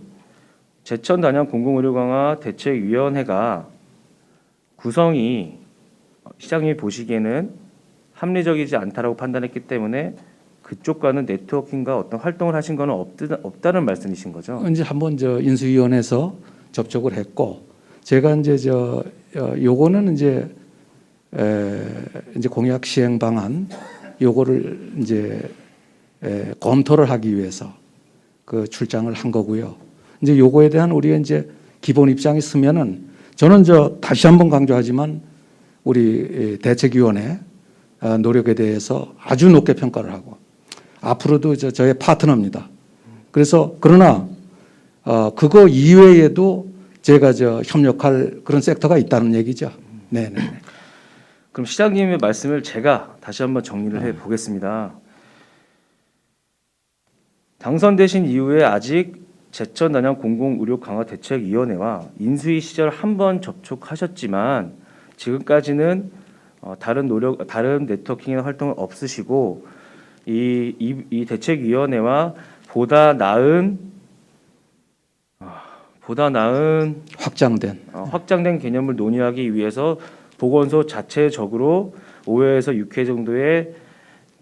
제천 단양 공공의료 강화 대책위원회가 구성이 시장님이 보시기에는 합리적이지 않다라고 판단했기 때문에 그쪽과는 네트워킹과 어떤 활동을 하신 거는 없다는 말씀이신 거죠? 이제 한번 인수위원회에서 접촉을 했고 제가 이제 요거는 이제 공약 시행 방안 요거를 이제 검토를 하기 위해서 그 출장을 한 거고요. 이제 요거에 대한 우리가 이제 기본 입장이 쓰면은 저는 다시 한번 강조하지만 우리 대책위원회 노력에 대해서 아주 높게 평가를 하고 앞으로도 저의 파트너입니다. 그래서 그러나 그거 이외에도 제가 협력할 그런 섹터가 있다는 얘기죠. 네. 그럼 시장님의 말씀을 제가 다시 한번 정리를 해 보겠습니다. 당선되신 이후에 아직 제천 단양 공공의료 강화 대책위원회와 인수위 시절 한 번 접촉하셨지만 지금까지는 다른 네트워킹이나 활동은 없으시고 이 대책위원회와 보다 나은 확장된 개념을 논의하기 위해서 보건소 자체적으로 5회에서 6회 정도의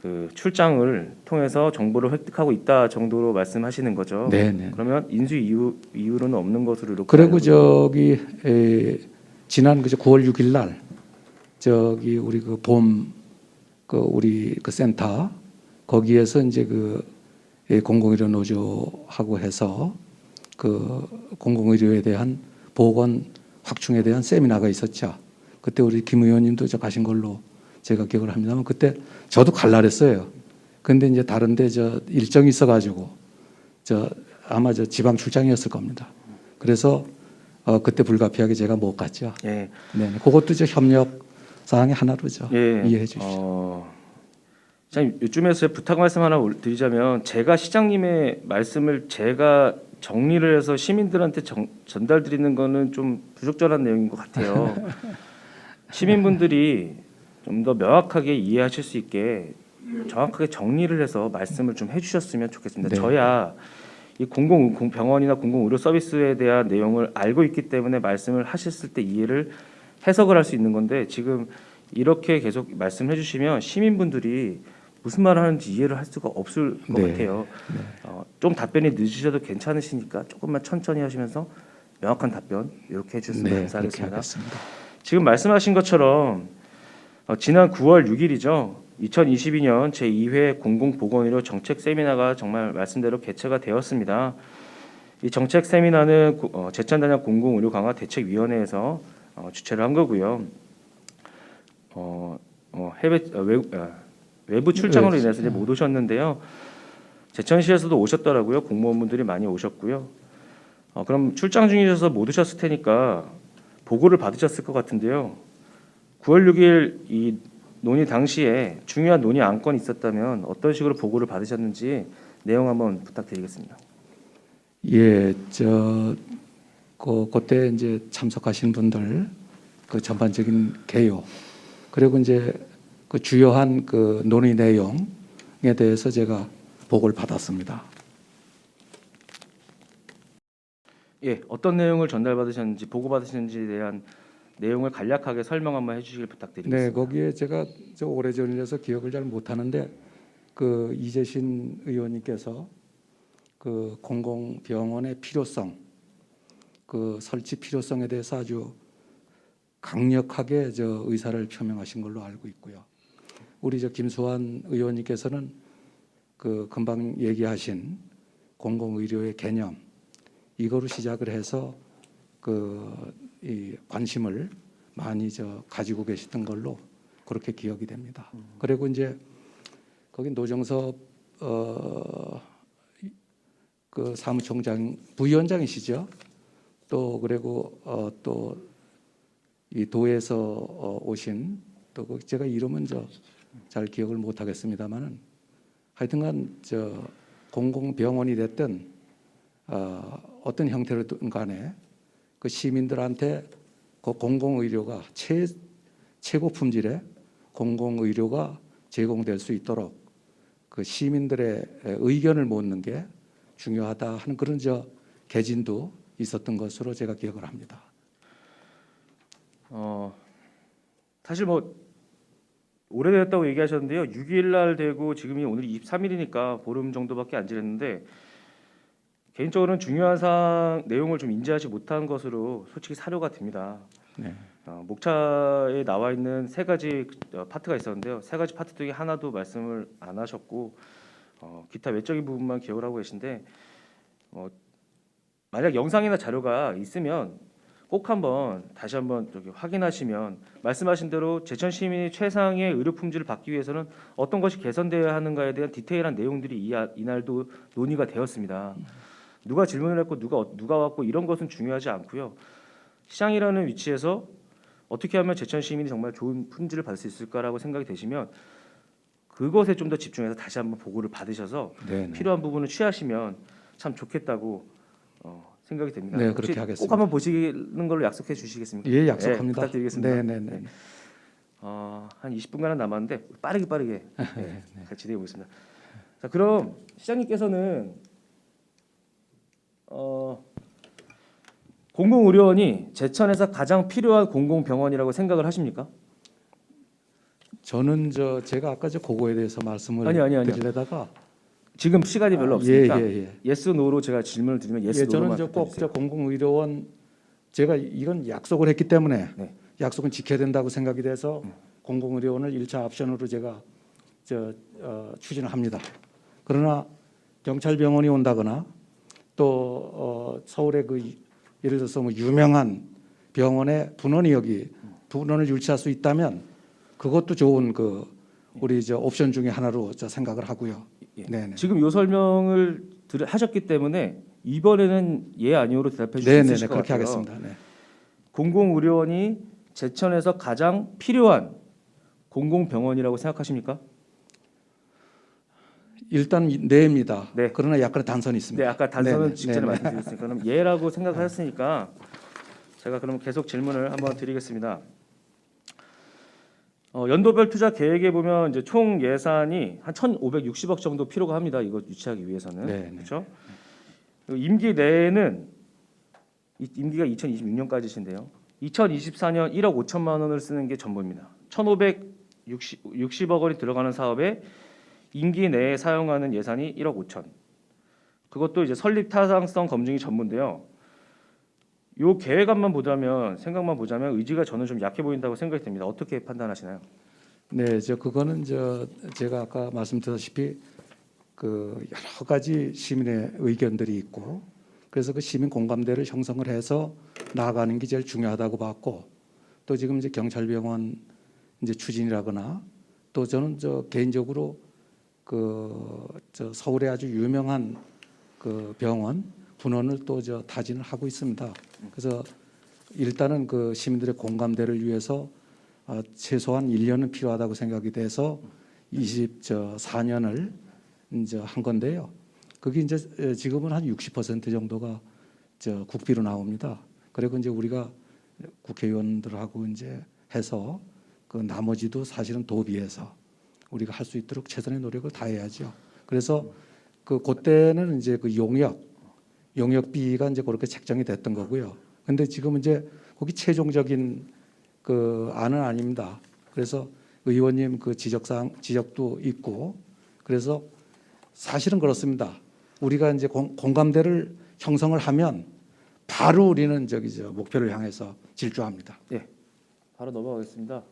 그 출장을 통해서 정보를 획득하고 있다 정도로 말씀하시는 거죠. 네. 그러면 인수 이후로는 없는 것으로 이렇게. 그리고 지난 9월 6일 날 우리 우리 센터 거기에서 이제 공공의료 노조하고 해서 공공의료에 대한 보건 확충에 대한 세미나가 있었죠. 그때 우리 김 의원님도 가신 걸로 제가 기억을 합니다만 그때 저도 갈라랬어요. 근데 이제 다른데 일정이 있어가지고 아마 지방 출장이었을 겁니다. 그래서 그때 불가피하게 제가 못 갔죠. 예. 네, 그것도 협력 사항의 하나로죠. 예. 이해해 주시죠. 시장님, 이쯤에서 부탁 말씀 하나 드리자면 제가 시장님의 말씀을 제가 정리를 해서 시민들한테 전달드리는 거는 좀 부적절한 내용인 것 같아요. 시민분들이 좀 더 명확하게 이해하실 수 있게 정확하게 정리를 해서 말씀을 좀 해주셨으면 좋겠습니다. 네. 저야 이 공공병원이나 공공의료 서비스에 대한 내용을 알고 있기 때문에 말씀을 하셨을 때 이해를 해석을 할 수 있는 건데 지금 이렇게 계속 말씀해 주시면 시민분들이 무슨 말을 하는지 이해를 할 수가 없을 것 같아요. 좀 답변이 늦으셔도 괜찮으시니까 조금만 천천히 하시면서 명확한 답변 이렇게 해주셨으면 감사하겠습니다. 지금 말씀하신 것처럼 지난 9월 6일이죠. 2022년 제2회 공공보건의료 정책 세미나가 정말 말씀대로 개최가 되었습니다. 이 정책 세미나는 제천 단양 공공의료 강화 대책위원회에서 주최를 한 거고요. 외부 출장으로 인해서 이제 못 오셨는데요. 제천시에서도 오셨더라고요. 공무원분들이 많이 오셨고요. 그럼 출장 중이셔서 못 오셨을 테니까 보고를 받으셨을 것 같은데요. 9월 6일 이 논의 당시에 중요한 논의 안건이 있었다면 어떤 식으로 보고를 받으셨는지 내용 한번 부탁드리겠습니다. 예, 그때 이제 참석하신 분들 전반적인 개요 그리고 이제 주요한 논의 내용에 대해서 제가 보고를 받았습니다. 예, 어떤 내용을 전달받으셨는지 보고 받으셨는지에 대한 내용을 간략하게 설명 한번 해주시길 부탁드리겠습니다. 네, 거기에 제가 오래전이라서 기억을 잘 못하는데 이재신 의원님께서 공공병원의 필요성 그 설치 필요성에 대해서 아주 강력하게 의사를 표명하신 걸로 알고 있고요. 우리 김수환 의원님께서는 그 금방 얘기하신 공공의료의 개념 이거로 시작을 해서 이 관심을 많이 가지고 계시던 걸로 그렇게 기억이 됩니다. 그리고 이제 거기 노정섭 그 사무총장 부위원장이시죠. 또 그리고 또 이 도에서 오신 또 제가 이름은 잘 기억을 못 하겠습니다만은 하여튼간 공공병원이 됐든 어떤 형태로든 간에 그 시민들한테 그 공공의료가 최고 품질의 공공의료가 제공될 수 있도록 그 시민들의 의견을 모으는 게 중요하다 하는 그런 개진도 있었던 것으로 제가 기억을 합니다. 사실 뭐 오래됐다고 얘기하셨는데요. 6일 날 되고 지금이 오늘 23일이니까 보름 정도밖에 안 지났는데 개인적으로는 중요한 사항 내용을 좀 인지하지 못한 것으로 솔직히 사료가 됩니다. 네. 목차에 나와 있는 세 가지 파트가 있었는데요. 세 가지 파트 중에 하나도 말씀을 안 하셨고 기타 외적인 부분만 기억을 하고 계신데 만약 영상이나 자료가 있으면 꼭 다시 한번 확인하시면 말씀하신 대로 제천 시민이 최상의 의료 품질을 받기 위해서는 어떤 것이 개선되어야 하는가에 대한 디테일한 내용들이 이날도 논의가 되었습니다. 누가 질문을 했고 누가 왔고 이런 것은 중요하지 않고요. 시장이라는 위치에서 어떻게 하면 제천 시민이 정말 좋은 품질을 받을 수 있을까라고 생각이 되시면 그것에 좀 더 집중해서 다시 한번 보고를 받으셔서 네네. 필요한 부분을 취하시면 참 좋겠다고 생각이 됩니다. 네, 혹시 그렇게 하겠습니다. 꼭 한번 보시는 걸로 약속해 주시겠습니까? 예, 약속합니다. 네, 부탁드리겠습니다. 네네네. 한 20분간 남았는데 빠르게 네, 같이 진행해 보겠습니다. 자, 그럼 시장님께서는 공공의료원이 제천에서 가장 필요한 공공병원이라고 생각을 하십니까? 저는 제가 아까 그거에 대해서 말씀을 아니요. 드리려다가 지금 시간이 별로 없으니까 예. 예스 노로 제가 질문을 드리면 예스 노로만 저는 꼭 답해주세요. 공공의료원 제가 이건 약속을 했기 때문에 네. 약속은 지켜야 된다고 생각이 돼서 공공의료원을 1차 옵션으로 제가 추진을 합니다. 그러나 경찰병원이 온다거나 또 서울의 예를 들어서 유명한 병원의 분원을 유치할 수 있다면 그것도 좋은 우리 옵션 중에 하나로 생각을 하고요. 예. 네네. 지금 요 설명을 하셨기 때문에 이번에는 예 아니오로 대답해 주실 수 네네네 있을 것 그렇게 같아요. 하겠습니다. 네. 공공의료원이 제천에서 가장 필요한 공공병원이라고 생각하십니까? 일단 네입니다. 네. 그러나 약간의 단선이 있습니다. 네, 아까 단서는 네네. 직전에 네네. 말씀드렸으니까 그럼 예라고 생각하셨으니까 제가 그럼 계속 질문을 한번 드리겠습니다. 연도별 투자 계획에 보면 이제 총 예산이 한 1,560억 정도 필요가 합니다. 이거 유치하기 위해서는 네네. 그렇죠? 임기 내에는 임기가 2026년까지신데요. 2024년 1억 5천만 원을 쓰는 게 전부입니다. 1,560억 원이 들어가는 사업에 임기 내에 사용하는 예산이 1억 5천. 그것도 이제 설립 타당성 검증이 전부인데요. 요 계획안만 보자면 생각만 보자면 의지가 저는 좀 약해 보인다고 생각이 됩니다. 어떻게 판단하시나요? 네, 그거는 제가 아까 말씀드렸다시피 여러 가지 시민의 의견들이 있고 그래서 그 시민 공감대를 형성을 해서 나아가는 게 제일 중요하다고 봤고 또 지금 이제 경찰병원 이제 추진이라거나 또 저는 개인적으로 서울에 아주 유명한 병원 분원을 또 타진을 하고 있습니다. 그래서 일단은 시민들의 공감대를 위해서 최소한 1년은 필요하다고 생각이 돼서 24년을 이제 한 건데요. 그게 이제 지금은 한 60% 정도가 국비로 나옵니다. 그리고 이제 우리가 국회의원들하고 이제 해서 나머지도 사실은 도비해서 우리가 할 수 있도록 최선의 노력을 다해야죠. 그래서 그때는 이제 용역비가 이제 그렇게 책정이 됐던 거고요. 근데 지금 이제 거기 최종적인 안은 아닙니다. 그래서 의원님 지적도 있고 그래서 사실은 그렇습니다. 우리가 이제 공감대를 형성을 하면 바로 우리는 목표를 향해서 질주합니다. 바로 넘어가겠습니다.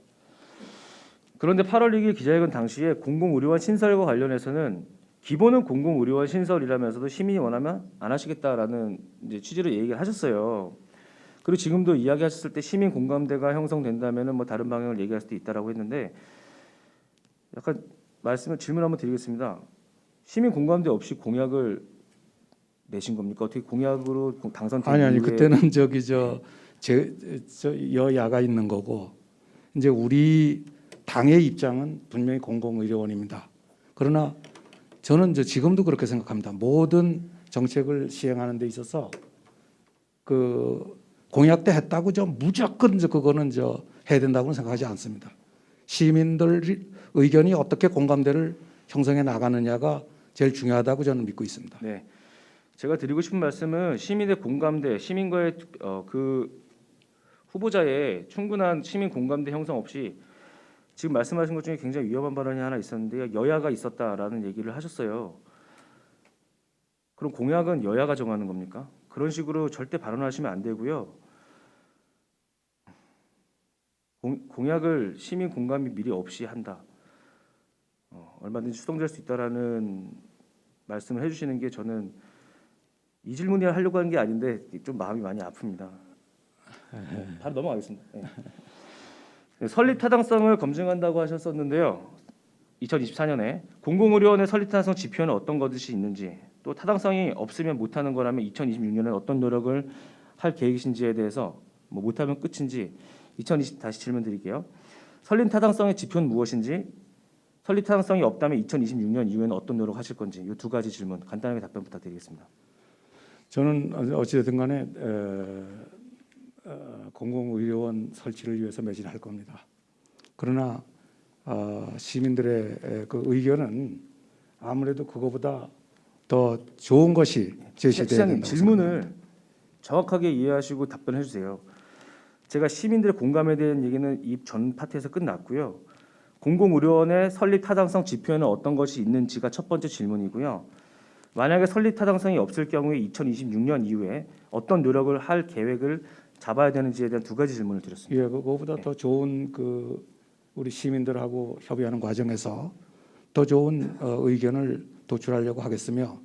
그런데 8월 6일 기자회견 당시에 공공의료원 신설과 관련해서는 기본은 공공의료원 신설이라면서도 시민이 원하면 안 하시겠다라는 이제 취지로 얘기를 하셨어요. 그리고 지금도 이야기하셨을 때 시민 공감대가 형성된다면은 뭐 다른 방향을 얘기할 수도 있다라고 했는데 약간 질문 한번 드리겠습니다. 시민 공감대 없이 공약을 내신 겁니까? 어떻게 공약으로 당선된 아니 이후에 그때는 여야가 있는 거고 이제 우리 당의 입장은 분명히 공공의료원입니다. 그러나 저는 지금도 그렇게 생각합니다. 모든 정책을 시행하는 데 있어서 그 공약 때 했다고 무조건 그거는 해야 된다고는 생각하지 않습니다. 시민들 의견이 어떻게 공감대를 형성해 나가느냐가 제일 중요하다고 저는 믿고 있습니다. 네, 제가 드리고 싶은 말씀은 시민의 공감대, 시민과의 그 후보자의 충분한 시민 공감대 형성 없이 지금 말씀하신 것 중에 굉장히 위험한 발언이 하나 있었는데요. 여야가 있었다라는 얘기를 하셨어요. 그럼 공약은 여야가 정하는 겁니까? 그런 식으로 절대 발언하시면 안 되고요. 공약을 시민 공감이 미리 없이 한다. 얼마든지 수동될 수 있다라는 말씀을 해주시는 게 저는 이 질문을 하려고 하는 게 아닌데 좀 마음이 많이 아픕니다. 바로 넘어가겠습니다. 네. 설립 타당성을 검증한다고 하셨었는데요. 2024년에 공공의료원의 설립 타당성 지표는 어떤 것이 있는지, 또 타당성이 없으면 못하는 거라면 2026년에 어떤 노력을 할 계획이신지에 대해서 뭐 못하면 끝인지 다시 질문 드릴게요. 설립 타당성의 지표는 무엇인지, 설립 타당성이 없다면 2026년 이후에는 어떤 노력하실 건지 이 두 가지 질문 간단하게 답변 부탁드리겠습니다. 저는 어찌됐든 간에 공공의료원 설치를 위해서 매진할 겁니다. 그러나 시민들의 그 의견은 아무래도 그거보다 더 좋은 것이 제시돼야 시장님 된다고 질문을 생각합니다. 정확하게 이해하시고 답변해 주세요. 제가 시민들의 공감에 대한 얘기는 이 전 파트에서 끝났고요. 공공의료원의 설립 타당성 지표에는 어떤 것이 있는지가 첫 번째 질문이고요. 만약에 설립 타당성이 없을 경우에 2026년 이후에 어떤 노력을 할 계획을 잡아야 되는지에 대한 두 가지 질문을 드렸습니다. 예, 그거보다 더 좋은 우리 시민들하고 협의하는 과정에서 더 좋은 의견을 도출하려고 하겠으며,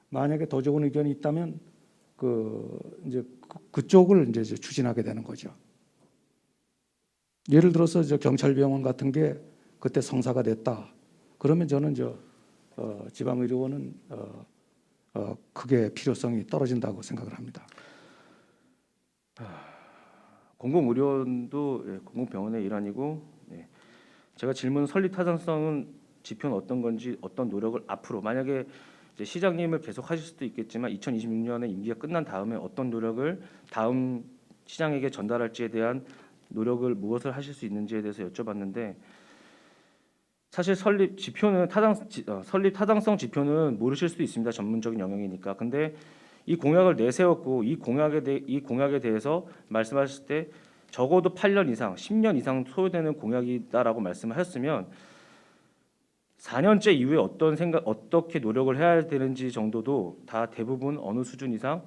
만약에 더 좋은 의견이 있다면 그쪽을 이제 추진하게 되는 거죠. 예를 들어서 경찰병원 같은 게 그때 성사가 됐다. 그러면 저는 지방의료원은 크게 필요성이 떨어진다고 생각을 합니다. 공공의료원도 공공병원의 일환이고, 제가 질문 설립 타당성은 지표는 어떤 건지, 어떤 노력을 앞으로 만약에 이제 시장님을 계속 하실 수도 있겠지만 2026년에 임기가 끝난 다음에 어떤 노력을 다음 시장에게 전달할지에 대한 노력을 무엇을 하실 수 있는지에 대해서 여쭤봤는데, 사실 설립 타당성 지표는 모르실 수도 있습니다. 전문적인 영역이니까. 근데 이 공약을 내세웠고 이 공약에 대해서 말씀하실 때 적어도 8년 이상, 10년 이상 소요되는 공약이다라고 말씀하셨으면 4년째 이후에 어떻게 노력을 해야 되는지 정도도 다 대부분 어느 수준 이상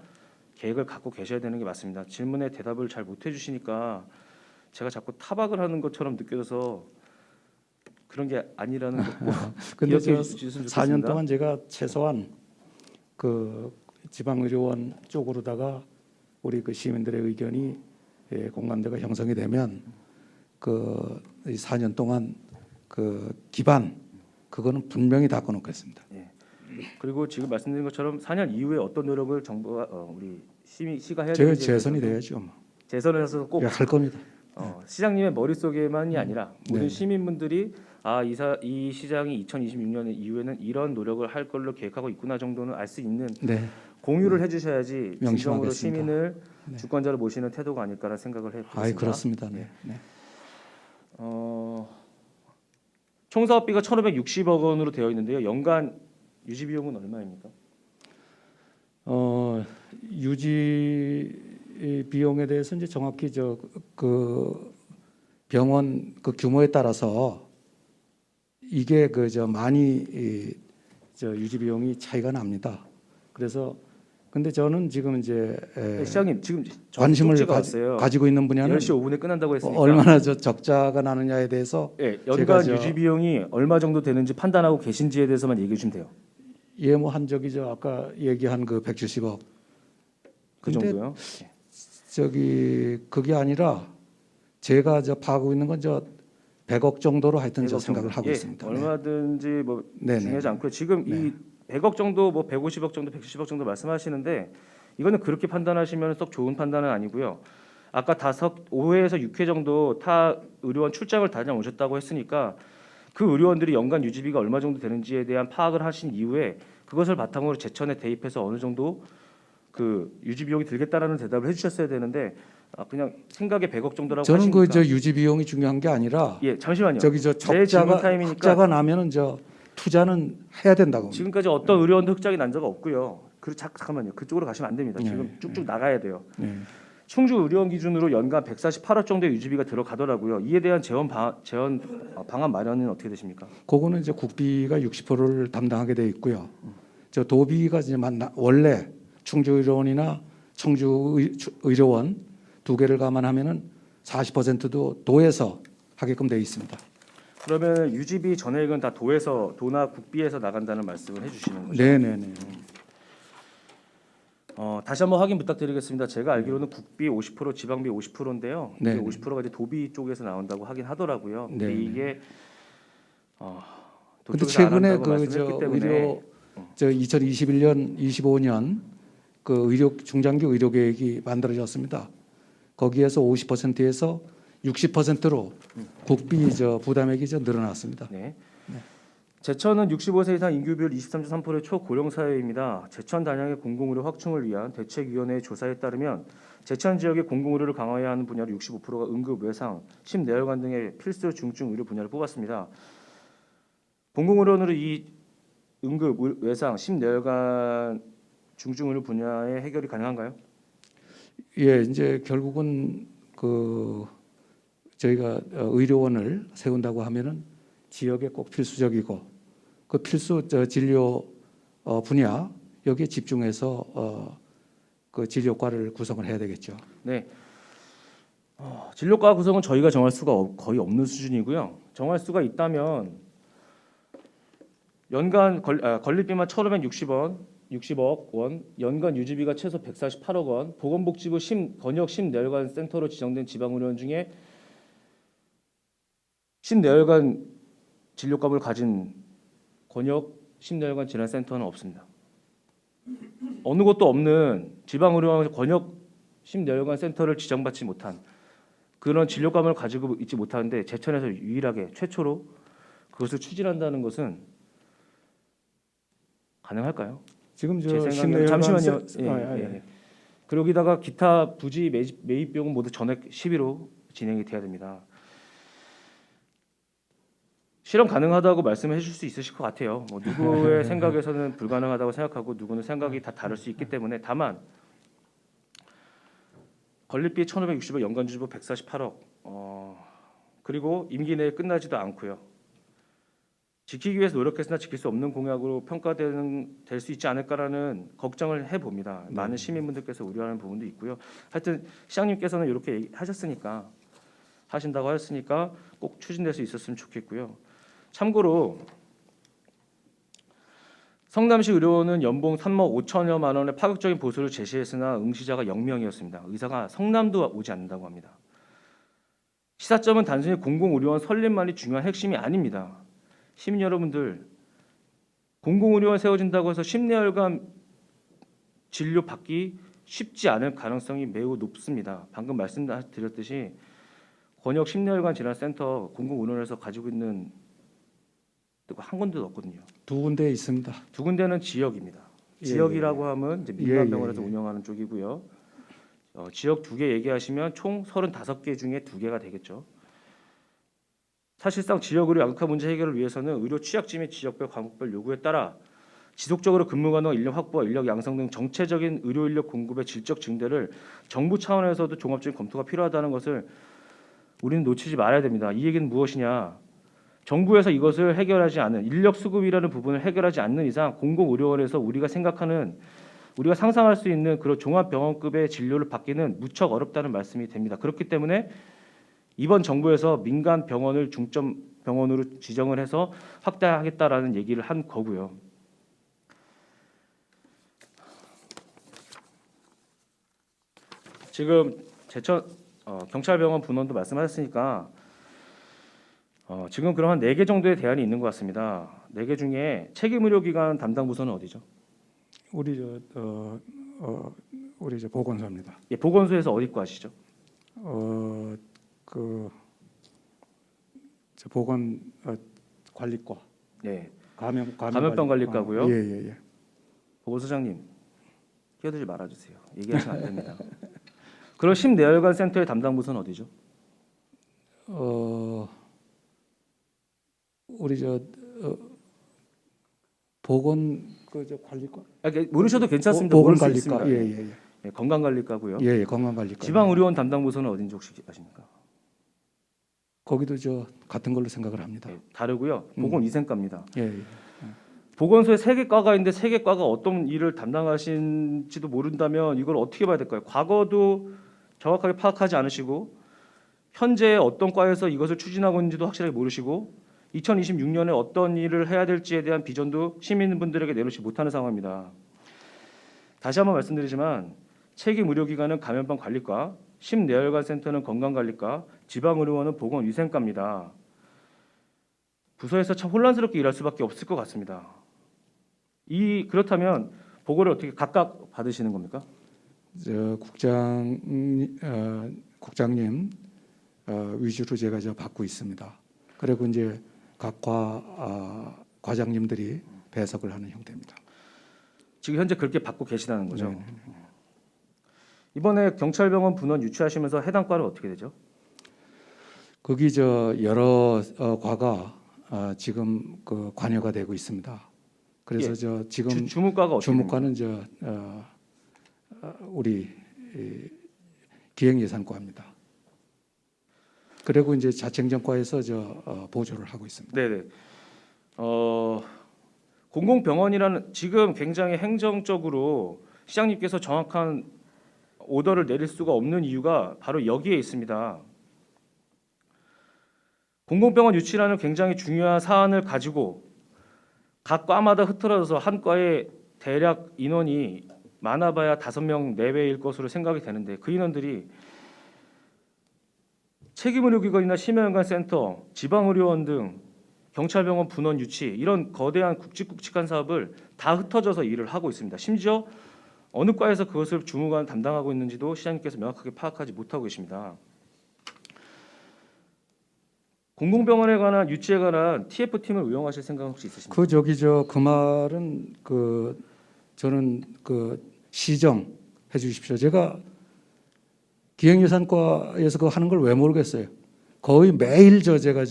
계획을 갖고 계셔야 되는 게 맞습니다. 질문에 대답을 잘 못 해주시니까 제가 자꾸 타박을 하는 것처럼 느껴져서 그런 게 아니라는 거 꼭 근데 기억해 주셨으면 4년 좋겠습니다. 동안 제가 최소한 지방의료원 쪽으로다가 우리 시민들의 의견이 공감대가 형성이 되면 이 4년 동안 기반 그거는 분명히 닦아놓겠습니다. 그리고 지금 말씀드린 것처럼 4년 이후에 어떤 노력을 정부가 우리 시가 해야 제가 되는지 재선이 돼야죠. 재선을 해서 꼭 할 겁니다. 시장님의 머릿속에만이 아니라 모든 네. 시민분들이 이 시장이 2026년 이후에는 이런 노력을 할 걸로 계획하고 있구나 정도는 알 수 있는 네. 공유를 해주셔야지 진정으로 명심하겠습니다. 시민을 네. 주권자로 모시는 태도가 아닐까라는 생각을 해보겠습니다. 아이 그렇습니다. 네. 네. 총 사업비가 1,560억 원으로 되어 있는데요. 연간 유지 비용은 얼마입니까? 유지 비용에 대해서 이제 정확히 병원 규모에 따라서 이게 많이 유지 비용이 차이가 납니다. 그래서 근데 저는 지금 이제 네, 시장님 지금 관심을 쪽지가 왔어요. 가지고 있는 분야는 10시 5분에 끝난다고 했으니까 얼마나 저 적자가 나느냐에 대해서 네, 제가 연간 유지 비용이 얼마 정도 되는지 판단하고 계신지에 대해서만 얘기해 주시면 돼요. 예모한 적이 저 아까 얘기한 그 170억. 그 근데 정도요. 네. 저기 그게 아니라 제가 저 파고 있는 건 저 100억 정도로 하여튼 저 100억 생각을 정도. 하고 예, 있습니다. 네. 얼마든지 뭐 네네. 중요하지 않고요. 지금 이 100억 정도, 뭐 150억 정도, 170억 정도 말씀하시는데 이거는 그렇게 판단하시면 썩 좋은 판단은 아니고요. 아까 5회에서 6회 정도 타 의료원 출장을 다녀오셨다고 했으니까 그 의료원들이 연간 유지비가 얼마 정도 되는지에 대한 파악을 하신 이후에 그것을 바탕으로 제천에 대입해서 어느 정도 그 유지 비용이 들겠다라는 대답을 해주셨어야 되는데 그냥 생각에 100억 정도라고 저는 하시니까 그 저 유지 비용이 중요한 게 아니라 예 잠시만요. 저기 저 제 질문 타임이니까 적자가 나면은 저 투자는 해야 된다고 봅니다. 지금까지 어떤 의료원도 흑자가 난 적은 없고요. 잠깐만요. 그쪽으로 가시면 안 됩니다. 지금 네, 쭉쭉 나가야 돼요. 네. 충주 의료원 기준으로 연간 148억 정도의 유지비가 들어가더라고요. 이에 대한 방안 마련은 어떻게 되십니까? 그거는 이제 국비가 60%를 담당하게 돼 있고요. 저 도비가 이제 원래 충주의료원이나 청주의료원 두 개를 감안하면은 40%도 도에서 하게끔 돼 있습니다. 그러면 유지비 전액은 다 도나 국비에서 나간다는 말씀을 해주시는 거죠? 네네네. 다시 한번 확인 부탁드리겠습니다. 제가 알기로는 국비 50%, 지방비 50%인데요. 네. 이게 50%가 이제 도비 쪽에서 나온다고 하긴 하더라고요. 근데 네. 이게 근데 도쪽에서 안 최근에 한다고 그 저 말씀했기 때문에 의료 저 2021년, 25년 그 의료 중장기 의료 계획이 만들어졌습니다. 거기에서 50%에서 60%로 국비 저 부담액이 저 늘어났습니다. 네. 제천은 65세 이상 인구 비율 23.3%의 초고령 사회입니다. 제천 단양의 공공의료 확충을 위한 대책위원회의 조사에 따르면 제천 지역의 공공의료를 강화해야 하는 분야로 65%가 응급, 외상, 심내혈관 등의 필수 중증 의료 분야를 뽑았습니다. 공공의료원으로 이 응급, 외상, 심내혈관 중증 의료 분야의 해결이 가능한가요? 예, 이제 결국은 그 저희가 의료원을 세운다고 하면은 지역에 꼭 필수적이고 그 필수 저 진료 분야 여기에 집중해서 그 진료과를 구성을 해야 되겠죠. 네. 진료과 구성은 저희가 정할 수가 거의 없는 수준이고요. 정할 수가 있다면 연간 건립비만 1,560억 원, 연간 유지비가 최소 148억 원, 보건복지부 권역 심내혈관 센터로 지정된 지방의료원 중에 심내혈관 진료과를 가진 권역 심내혈관 질환센터는 없습니다. 어느 곳도 없는 지방의료원 권역 심내혈관 센터를 지정받지 못한 그런 진료과를 가지고 있지 못하는데 제천에서 유일하게 최초로 그것을 추진한다는 것은 가능할까요? 지금 제 저 생각에는 잠시만요. 예. 예. 그러기다가 기타 부지 매입 비용은 모두 전액 시비로 진행이 돼야 됩니다. 실현 가능하다고 말씀해 주실 수 있으실 것 같아요. 뭐 누구의 생각에서는 불가능하다고 생각하고 누구는 생각이 다 다를 수 있기 때문에 다만 건립비 1,560억, 연간 주주비 148억 그리고 임기 내에 끝나지도 않고요. 지키기 위해서 노력했으나 지킬 수 없는 공약으로 평가될 수 있지 않을까라는 걱정을 해봅니다. 네. 많은 시민분들께서 우려하는 부분도 있고요. 하여튼 시장님께서는 이렇게 하신다고 하셨으니까 꼭 추진될 수 있었으면 좋겠고요. 참고로 성남시 의료원은 연봉 3억 5천여만 원의 파격적인 보수를 제시했으나 응시자가 0명이었습니다. 의사가 성남도 오지 않는다고 합니다. 시사점은 단순히 공공의료원 설립만이 중요한 핵심이 아닙니다. 시민 여러분들, 공공의료원 세워진다고 해서 심내혈관 진료 받기 쉽지 않을 가능성이 매우 높습니다. 방금 말씀드렸듯이 권역 심내혈관 질환센터 공공의료원에서 가지고 있는 한 군데도 없거든요. 두 군데 있습니다. 두 군데는 지역입니다. 예, 지역이라고 하면 이제 민간병원에서 예. 운영하는 쪽이고요. 지역 2개 얘기하시면 총 35개 중에 2개가 되겠죠. 사실상 지역의료 양극화 문제 해결을 위해서는 의료 취약지 및 지역별 과목별 요구에 따라 지속적으로 근무 가능한 인력 확보와 인력 양성 등 정체적인 의료 인력 공급의 질적 증대를 정부 차원에서도 종합적인 검토가 필요하다는 것을 우리는 놓치지 말아야 됩니다. 이 얘기는 무엇이냐? 정부에서 이것을 해결하지 않는 인력 수급이라는 부분을 해결하지 않는 이상 공공의료원에서 우리가 생각하는 우리가 상상할 수 있는 그런 종합병원급의 진료를 받기는 무척 어렵다는 말씀이 됩니다. 그렇기 때문에 이번 정부에서 민간 병원을 중점 병원으로 지정을 해서 확대하겠다라는 얘기를 한 거고요. 지금 경찰병원 분원도 말씀하셨으니까 지금 그럼 한 4개 정도의 대안이 있는 것 같습니다. 4개 중에 책임의료기관 담당 부서는 어디죠? 우리 저 보건소입니다. 예, 보건소에서 어디 거 아시죠? 저 보건 관리과 네, 감염병 관리과고요. 예예예. 보건소장님 끼어들지 말아주세요. 얘기하시면 안 됩니다. 그럼 심내혈관 센터의 담당 부서는 어디죠? 우리 저 보건 저 관리과 모르셔도 괜찮습니다. 보건 모를 수 관리과 있습니다. 예예예. 예, 건강관리과고요. 예, 건강관리과. 지방의료원 담당 부서는 어딘지 혹시 아십니까? 거기도 저 같은 걸로 생각을 합니다. 예, 다르고요. 보건위생과입니다. 예, 예. 보건소에 3개 과가 있는데 3개 과가 어떤 일을 담당하신지도 모른다면 이걸 어떻게 봐야 될까요? 과거도 정확하게 파악하지 않으시고 현재 어떤 과에서 이것을 추진하고 있는지도 확실하게 모르시고 2026년에 어떤 일을 해야 될지에 대한 비전도 시민분들에게 내놓지 못하는 상황입니다. 다시 한번 말씀드리지만 책임의료기관은 감염병 관리과, 심내혈관 센터는 건강관리과, 지방의료원은 보건위생과입니다. 부서에서 참 혼란스럽게 일할 수밖에 없을 것 같습니다. 그렇다면 보고를 어떻게 각각 받으시는 겁니까? 저 국장님 위주로 제가 저 받고 있습니다. 그리고 이제 각 과장님들이 배석을 하는 형태입니다. 지금 현재 그렇게 받고 계시다는 거죠. 네. 이번에 경찰병원 분원 유치하시면서 해당 과는 어떻게 되죠? 거기 저 여러 과가 지금 그 관여가 되고 있습니다. 그래서 예. 저 지금 주무과가 어떻게 됩니까? 주무과는 우리 기획예산과입니다. 그리고 이제 자생정과에서 보조를 하고 있습니다. 네네. 공공병원이라는 지금 굉장히 행정적으로 시장님께서 정확한 오더를 내릴 수가 없는 이유가 바로 여기에 있습니다. 공공병원 유치라는 굉장히 중요한 사안을 가지고 각 과마다 흐트러져서 한 과에 대략 인원이 많아봐야 5명 내외일 것으로 생각이 되는데 그 인원들이 책임의료기관이나 심혈관센터, 지방의료원 등 경찰병원 분원 유치 이런 거대한 굵직굵직한 사업을 다 흩어져서 일을 하고 있습니다. 심지어 어느 과에서 그것을 주무관 담당하고 있는지도 시장님께서 명확하게 파악하지 못하고 계십니다. 공공병원에 관한 유치에 관한 TF팀을 운영하실 생각 혹시 있으십니까? 그 말은 저는 시정해 주십시오. 제가 기획예산과에서 그거 하는 걸 왜 모르겠어요. 거의 매일 제가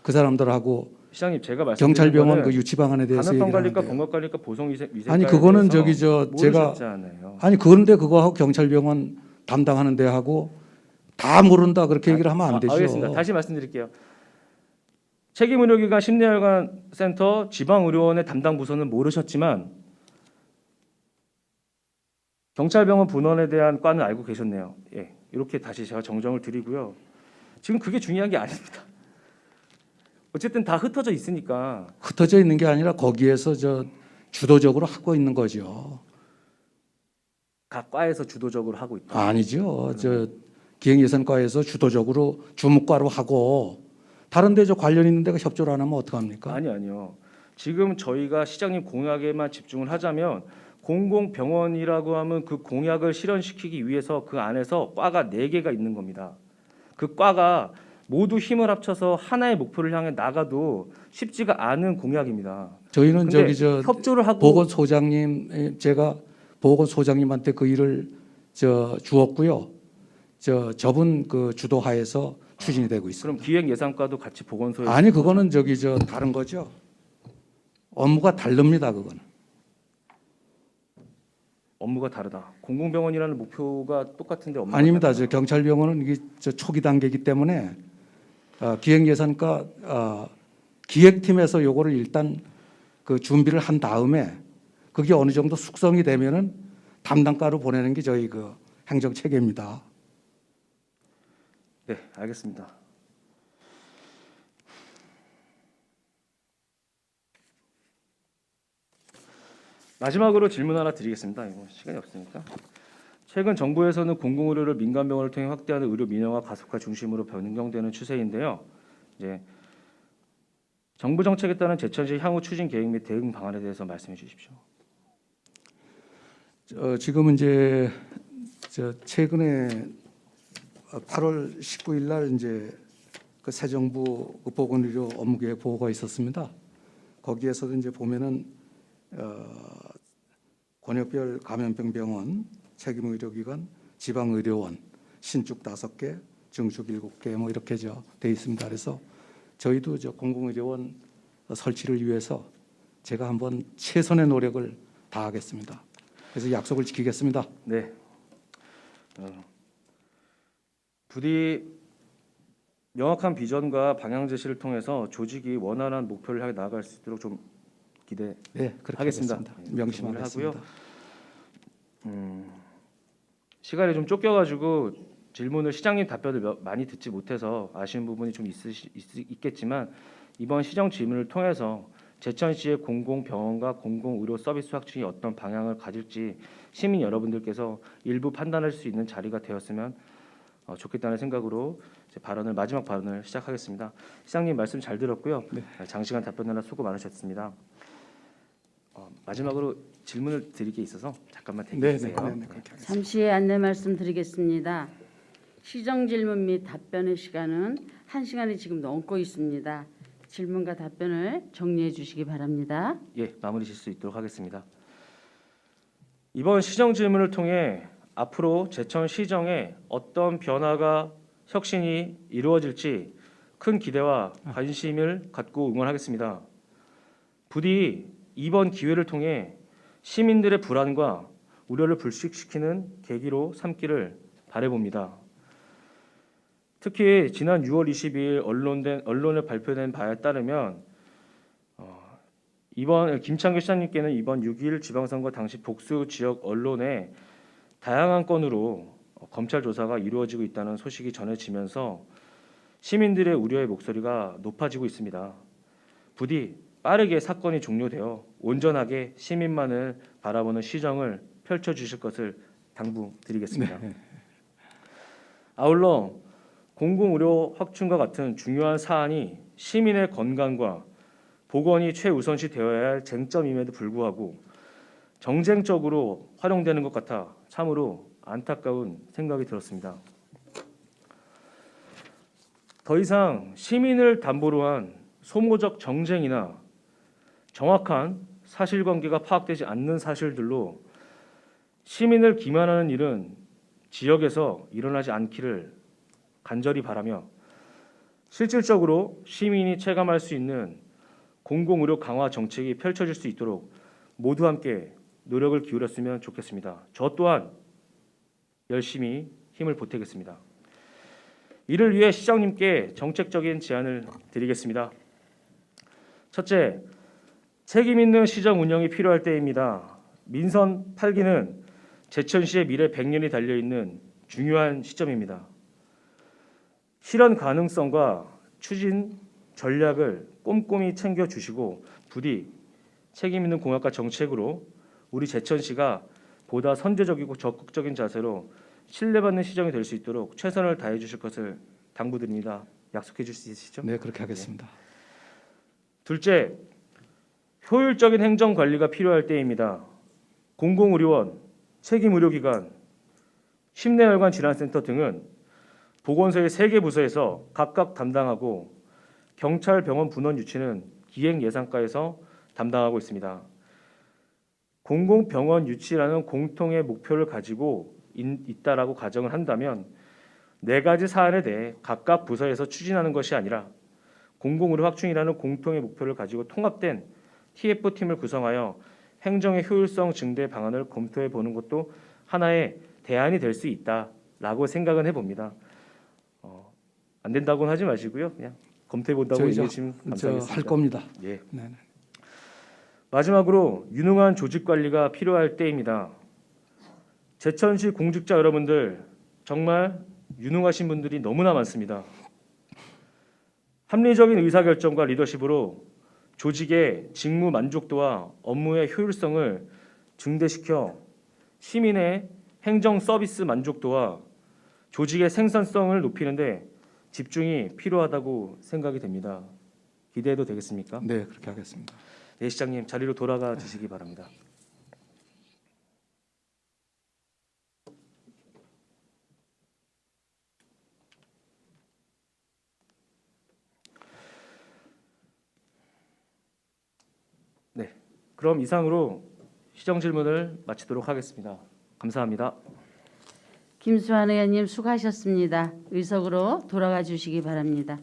그 사람들하고 시장님 제가 말씀드린 경찰병원 거는 그 유치 방안에 대해서 얘기를 감염병관리과, 하는데요. 건강관리과, 보성위생과에 아니 그거는 대해서 제가 모르셨잖아요. 아니 그런데 그거하고 경찰병원 담당하는 데하고 다 모른다 그렇게 얘기를 하면 안 되죠. 알겠습니다. 다시 말씀드릴게요. 책임의료기관, 심내혈관센터, 지방의료원의 담당 부서는 모르셨지만 경찰병원 분원에 대한 과는 알고 계셨네요. 예, 이렇게 다시 제가 정정을 드리고요. 지금 그게 중요한 게 아닙니다. 어쨌든 다 흩어져 있으니까 흩어져 있는 게 아니라 거기에서 주도적으로 하고 있는 거죠. 각 과에서 주도적으로 하고 있다. 아니죠. 기획예산과에서 주도적으로 주무과로 하고 다른 데 관련 있는 데가 협조를 안 하면 어떡합니까? 아니요. 지금 저희가 시장님 공약에만 집중을 하자면 공공병원이라고 하면 그 공약을 실현시키기 위해서 그 안에서 과가 4개가 있는 겁니다. 그 과가 모두 힘을 합쳐서 하나의 목표를 향해 나가도 쉽지가 않은 공약입니다. 저희는 근데 협조를 하고 보건소장님 제가 보건소장님한테 그 일을 주었고요. 저분 그 주도하에서 추진이 되고 있습니다. 그럼 기획예산과도 같이 보건소에 아니 그거는 다른 거죠. 업무가 다릅니다. 그거는. 업무가 다르다. 공공병원이라는 목표가 똑같은데 업무가 아닙니다. 다르다. 경찰병원은 이게 초기 단계이기 때문에 기획예산과 기획팀에서 요거를 일단 그 준비를 한 다음에 그게 어느 정도 숙성이 되면은 담당과로 보내는 게 저희 그 행정 체계입니다. 네, 알겠습니다. 마지막으로 질문 하나 드리겠습니다. 이거 시간이 없으니까. 최근 정부에서는 공공의료를 민간병원을 통해 확대하는 의료 민영화 가속화 중심으로 변경되는 추세인데요. 이제 정부 정책에 따른 제천시 향후 추진 계획 및 대응 방안에 대해서 말씀해 주십시오. 지금은 이제 최근에 8월 19일 날 이제 그 새 정부 그 보건의료 업무계획 보고가 있었습니다. 거기에서도 이제 보면은 권역별 감염병 병원, 책임의료기관, 지방의료원, 신축 5개, 증축 7개 뭐 이렇게 돼 있습니다. 그래서 저희도 공공의료원 설치를 위해서 제가 한번 최선의 노력을 다하겠습니다. 그래서 약속을 지키겠습니다. 네. 부디 명확한 비전과 방향 제시를 통해서 조직이 원활한 목표를 향해 나아갈 수 있도록 좀 네, 그렇게 하겠습니다. 하겠습니다. 명심하겠습니다. 시간이 좀 쫓겨가지고 질문을 시장님 답변을 많이 듣지 못해서 아쉬운 부분이 좀 있겠지만 이번 시정 질문을 통해서 제천시의 공공병원과 공공의료 서비스 확충이 어떤 방향을 가질지 시민 여러분들께서 일부 판단할 수 있는 자리가 되었으면 좋겠다는 생각으로 마지막 발언을 시작하겠습니다. 시장님 말씀 잘 들었고요. 네. 장시간 답변하느라 수고 많으셨습니다. 마지막으로 질문을 드릴 게 있어서 잠깐만 대기해 주세요. 그렇게 하겠습니다. 잠시 안내 말씀드리겠습니다. 시정 질문 및 답변의 시간은 1시간이 지금 넘고 있습니다. 질문과 답변을 정리해 주시기 바랍니다. 예, 마무리 질 수 있도록 하겠습니다. 이번 시정 질문을 통해 앞으로 제천시정에 어떤 변화가 혁신이 이루어질지 큰 기대와 관심을 갖고 응원하겠습니다. 부디 이번 기회를 통해 시민들의 불안과 우려를 불식시키는 계기로 삼기를 바라봅니다. 특히 지난 6월 22일 언론에 발표된 바에 따르면 이번 김창규 시장님께는 이번 6.1 지방선거 당시 복수 지역 언론에 다양한 건으로 검찰 조사가 이루어지고 있다는 소식이 전해지면서 시민들의 우려의 목소리가 높아지고 있습니다. 부디 빠르게 사건이 종료되어 온전하게 시민만을 바라보는 시정을 펼쳐주실 것을 당부드리겠습니다. 아울러 공공의료 확충과 같은 중요한 사안이 시민의 건강과 보건이 최우선시 되어야 할 쟁점임에도 불구하고 정쟁적으로 활용되는 것 같아 참으로 안타까운 생각이 들었습니다. 더 이상 시민을 담보로 한 소모적 정쟁이나 정확한 사실관계가 파악되지 않는 사실들로 시민을 기만하는 일은 지역에서 일어나지 않기를 간절히 바라며 실질적으로 시민이 체감할 수 있는 공공의료 강화 정책이 펼쳐질 수 있도록 모두 함께 노력을 기울였으면 좋겠습니다. 저 또한 열심히 힘을 보태겠습니다. 이를 위해 시장님께 정책적인 제안을 드리겠습니다. 첫째, 책임 있는 시정 운영이 필요할 때입니다. 민선 8기는 제천시의 미래 100년이 달려있는 중요한 시점입니다. 실현 가능성과 추진 전략을 꼼꼼히 챙겨주시고 부디 책임 있는 공약과 정책으로 우리 제천시가 보다 선제적이고 적극적인 자세로 신뢰받는 시정이 될 수 있도록 최선을 다해 주실 것을 당부드립니다. 약속해 줄 수 있으시죠? 네, 그렇게 하겠습니다. 둘째, 효율적인 행정 관리가 필요할 때입니다. 공공의료원, 책임의료기관, 심내혈관 질환센터 등은 보건소의 3개 부서에서 각각 담당하고 경찰 병원 분원 유치는 기획 예산과에서 담당하고 있습니다. 공공병원 유치라는 공통의 목표를 가지고 있다라고 가정을 한다면 4가지 사안에 대해 각각 부서에서 추진하는 것이 아니라 공공의료 확충이라는 공통의 목표를 가지고 통합된 TF팀을 구성하여 행정의 효율성 증대 방안을 검토해 보는 것도 하나의 대안이 될 수 있다라고 생각은 해봅니다. 안 된다고는 하지 마시고요. 그냥 검토해 본다고 얘기해 주시면 감사하겠습니다. 할 겁니다. 예. 네. 마지막으로 유능한 조직 관리가 필요할 때입니다. 제천시 공직자 여러분들 정말 유능하신 분들이 너무나 많습니다. 합리적인 의사결정과 리더십으로 조직의 직무 만족도와 업무의 효율성을 증대시켜 시민의 행정 서비스 만족도와 조직의 생산성을 높이는 데 집중이 필요하다고 생각이 됩니다. 기대해도 되겠습니까? 네, 그렇게 하겠습니다. 네, 시장님 자리로 돌아가 주시기 바랍니다. 네, 그럼 이상으로 시정 질문을 마치도록 하겠습니다. 감사합니다. 김수환 의원님 수고하셨습니다. 의석으로 돌아가 주시기 바랍니다.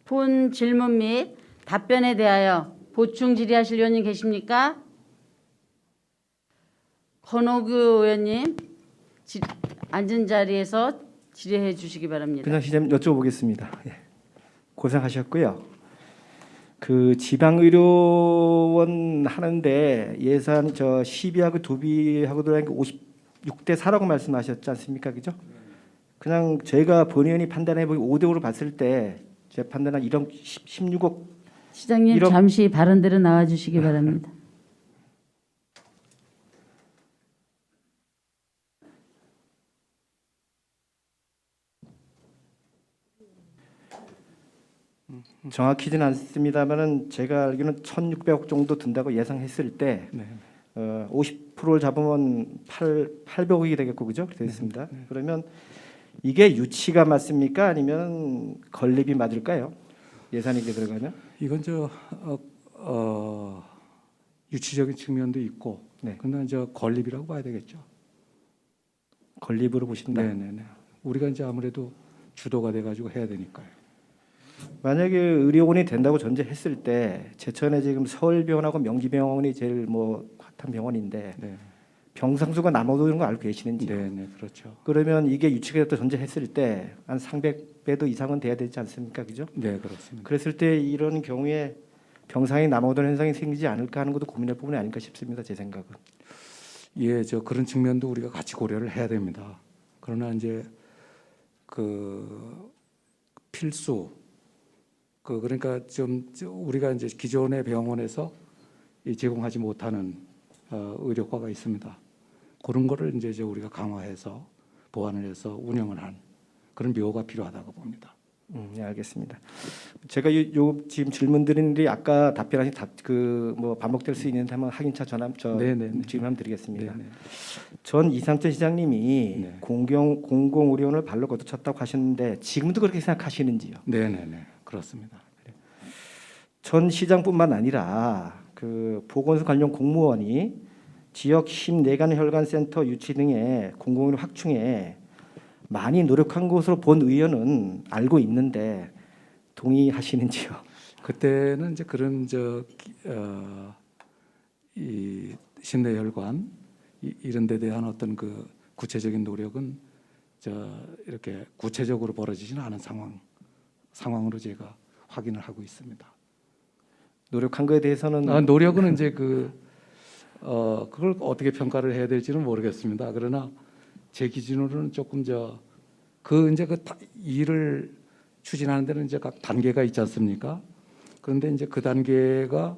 본 질문 및 답변에 대하여 보충 질의하실 의원님 계십니까? 권오규 의원님 앉은 자리에서 질의해 주시기 바랍니다. 그냥 시장 여쭤보겠습니다. 예. 고생하셨고요. 그 지방의료원 하는데 예산 저 12하고 도비하고 들어간 게 56대 4라고 말씀하셨지 않습니까? 그죠? 그냥 저희가 본의원이 판단해 보기 5대 5로 봤을 때 제 판단은 1억 16억 시장님 이런- 잠시 발언대로 나와 주시기 바랍니다. 정확히는 않습니다만은 제가 알기로는 1,600억 정도 든다고 예상했을 때 네. 50%를 잡으면 800억이 되겠고 그죠? 그랬습니다. 그러면 이게 유치가 맞습니까? 아니면 건립이 맞을까요? 예산이 이게 들어가면? 이건 유치적인 측면도 있고, 네. 근데 저 건립이라고 봐야 되겠죠. 건립으로 보신다. 네네네. 우리가 이제 아무래도 주도가 돼가지고 해야 되니까요. 만약에 의료원이 된다고 전제했을 때 제천에 지금 서울병원하고 명지병원이 제일 뭐 핫한 병원인데 네. 병상수가 남아도 이런 거 알고 계시는지요? 네네 그렇죠. 그러면 이게 유치가 됐다 전제했을 때 한 300배도 이상은 돼야 되지 않습니까? 그죠? 네 그렇습니다. 그랬을 때 이런 경우에 병상이 남아도는 현상이 생기지 않을까 하는 것도 고민할 부분이 아닐까 싶습니다. 제 생각은. 예, 저 그런 측면도 우리가 같이 고려를 해야 됩니다. 그러나 이제 그 필수 그러니까 우리가 이제 기존의 병원에서 제공하지 못하는 의료과가 있습니다. 그런 거를 이제 우리가 강화해서 보완을 해서 운영을 한 그런 묘가 필요하다고 봅니다. 네, 알겠습니다. 제가 지금 질문 드리는 게 아까 답변하신 뭐 반복될 수 있는데 한번 확인차 질문 한번 드리겠습니다. 네네. 전 이상천 시장님이 네. 공공의료원을 발로 걷어찼다고 하셨는데 지금도 그렇게 생각하시는지요? 네네네 그렇습니다. 전 시장뿐만 아니라 그 보건소 관련 공무원이 지역 14간 혈관센터 유치 등의 공공의료 확충에 많이 노력한 것으로 본 의원은 알고 있는데 동의하시는지요? 그때는 이제 그런 이 심내혈관 이런 데 대한 어떤 그 구체적인 노력은 이렇게 구체적으로 벌어지지는 않은 상황으로 제가 확인을 하고 있습니다. 노력한 거에 대해서는 노력은 이제 그걸 어떻게 평가를 해야 될지는 모르겠습니다. 그러나 제 기준으로는 조금 이제 일을 추진하는 데는 이제 각 단계가 있지 않습니까? 그런데 이제 그 단계가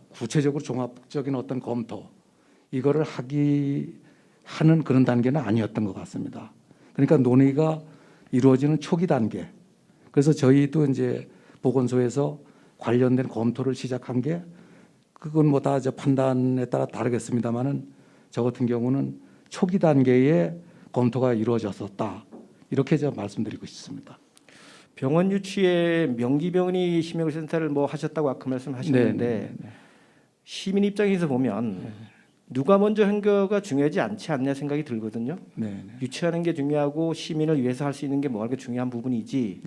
구체적으로 종합적인 어떤 검토 이거를 하는 그런 단계는 아니었던 것 같습니다. 그러니까 논의가 이루어지는 초기 단계. 그래서 저희도 이제 보건소에서 관련된 검토를 시작한 게 그건 뭐 다 판단에 따라 다르겠습니다만은 저 같은 경우는 초기 단계에 검토가 이루어졌었다. 이렇게 제가 말씀드리고 싶습니다. 병원 유치에 명기병원이 심혈센터를 뭐 하셨다고 아까 말씀하셨는데 시민 입장에서 보면 누가 먼저 한 거가 중요하지 않지 않냐 생각이 들거든요. 유치하는 게 중요하고 시민을 위해서 할 수 있는 게 뭐가 중요한 부분이지.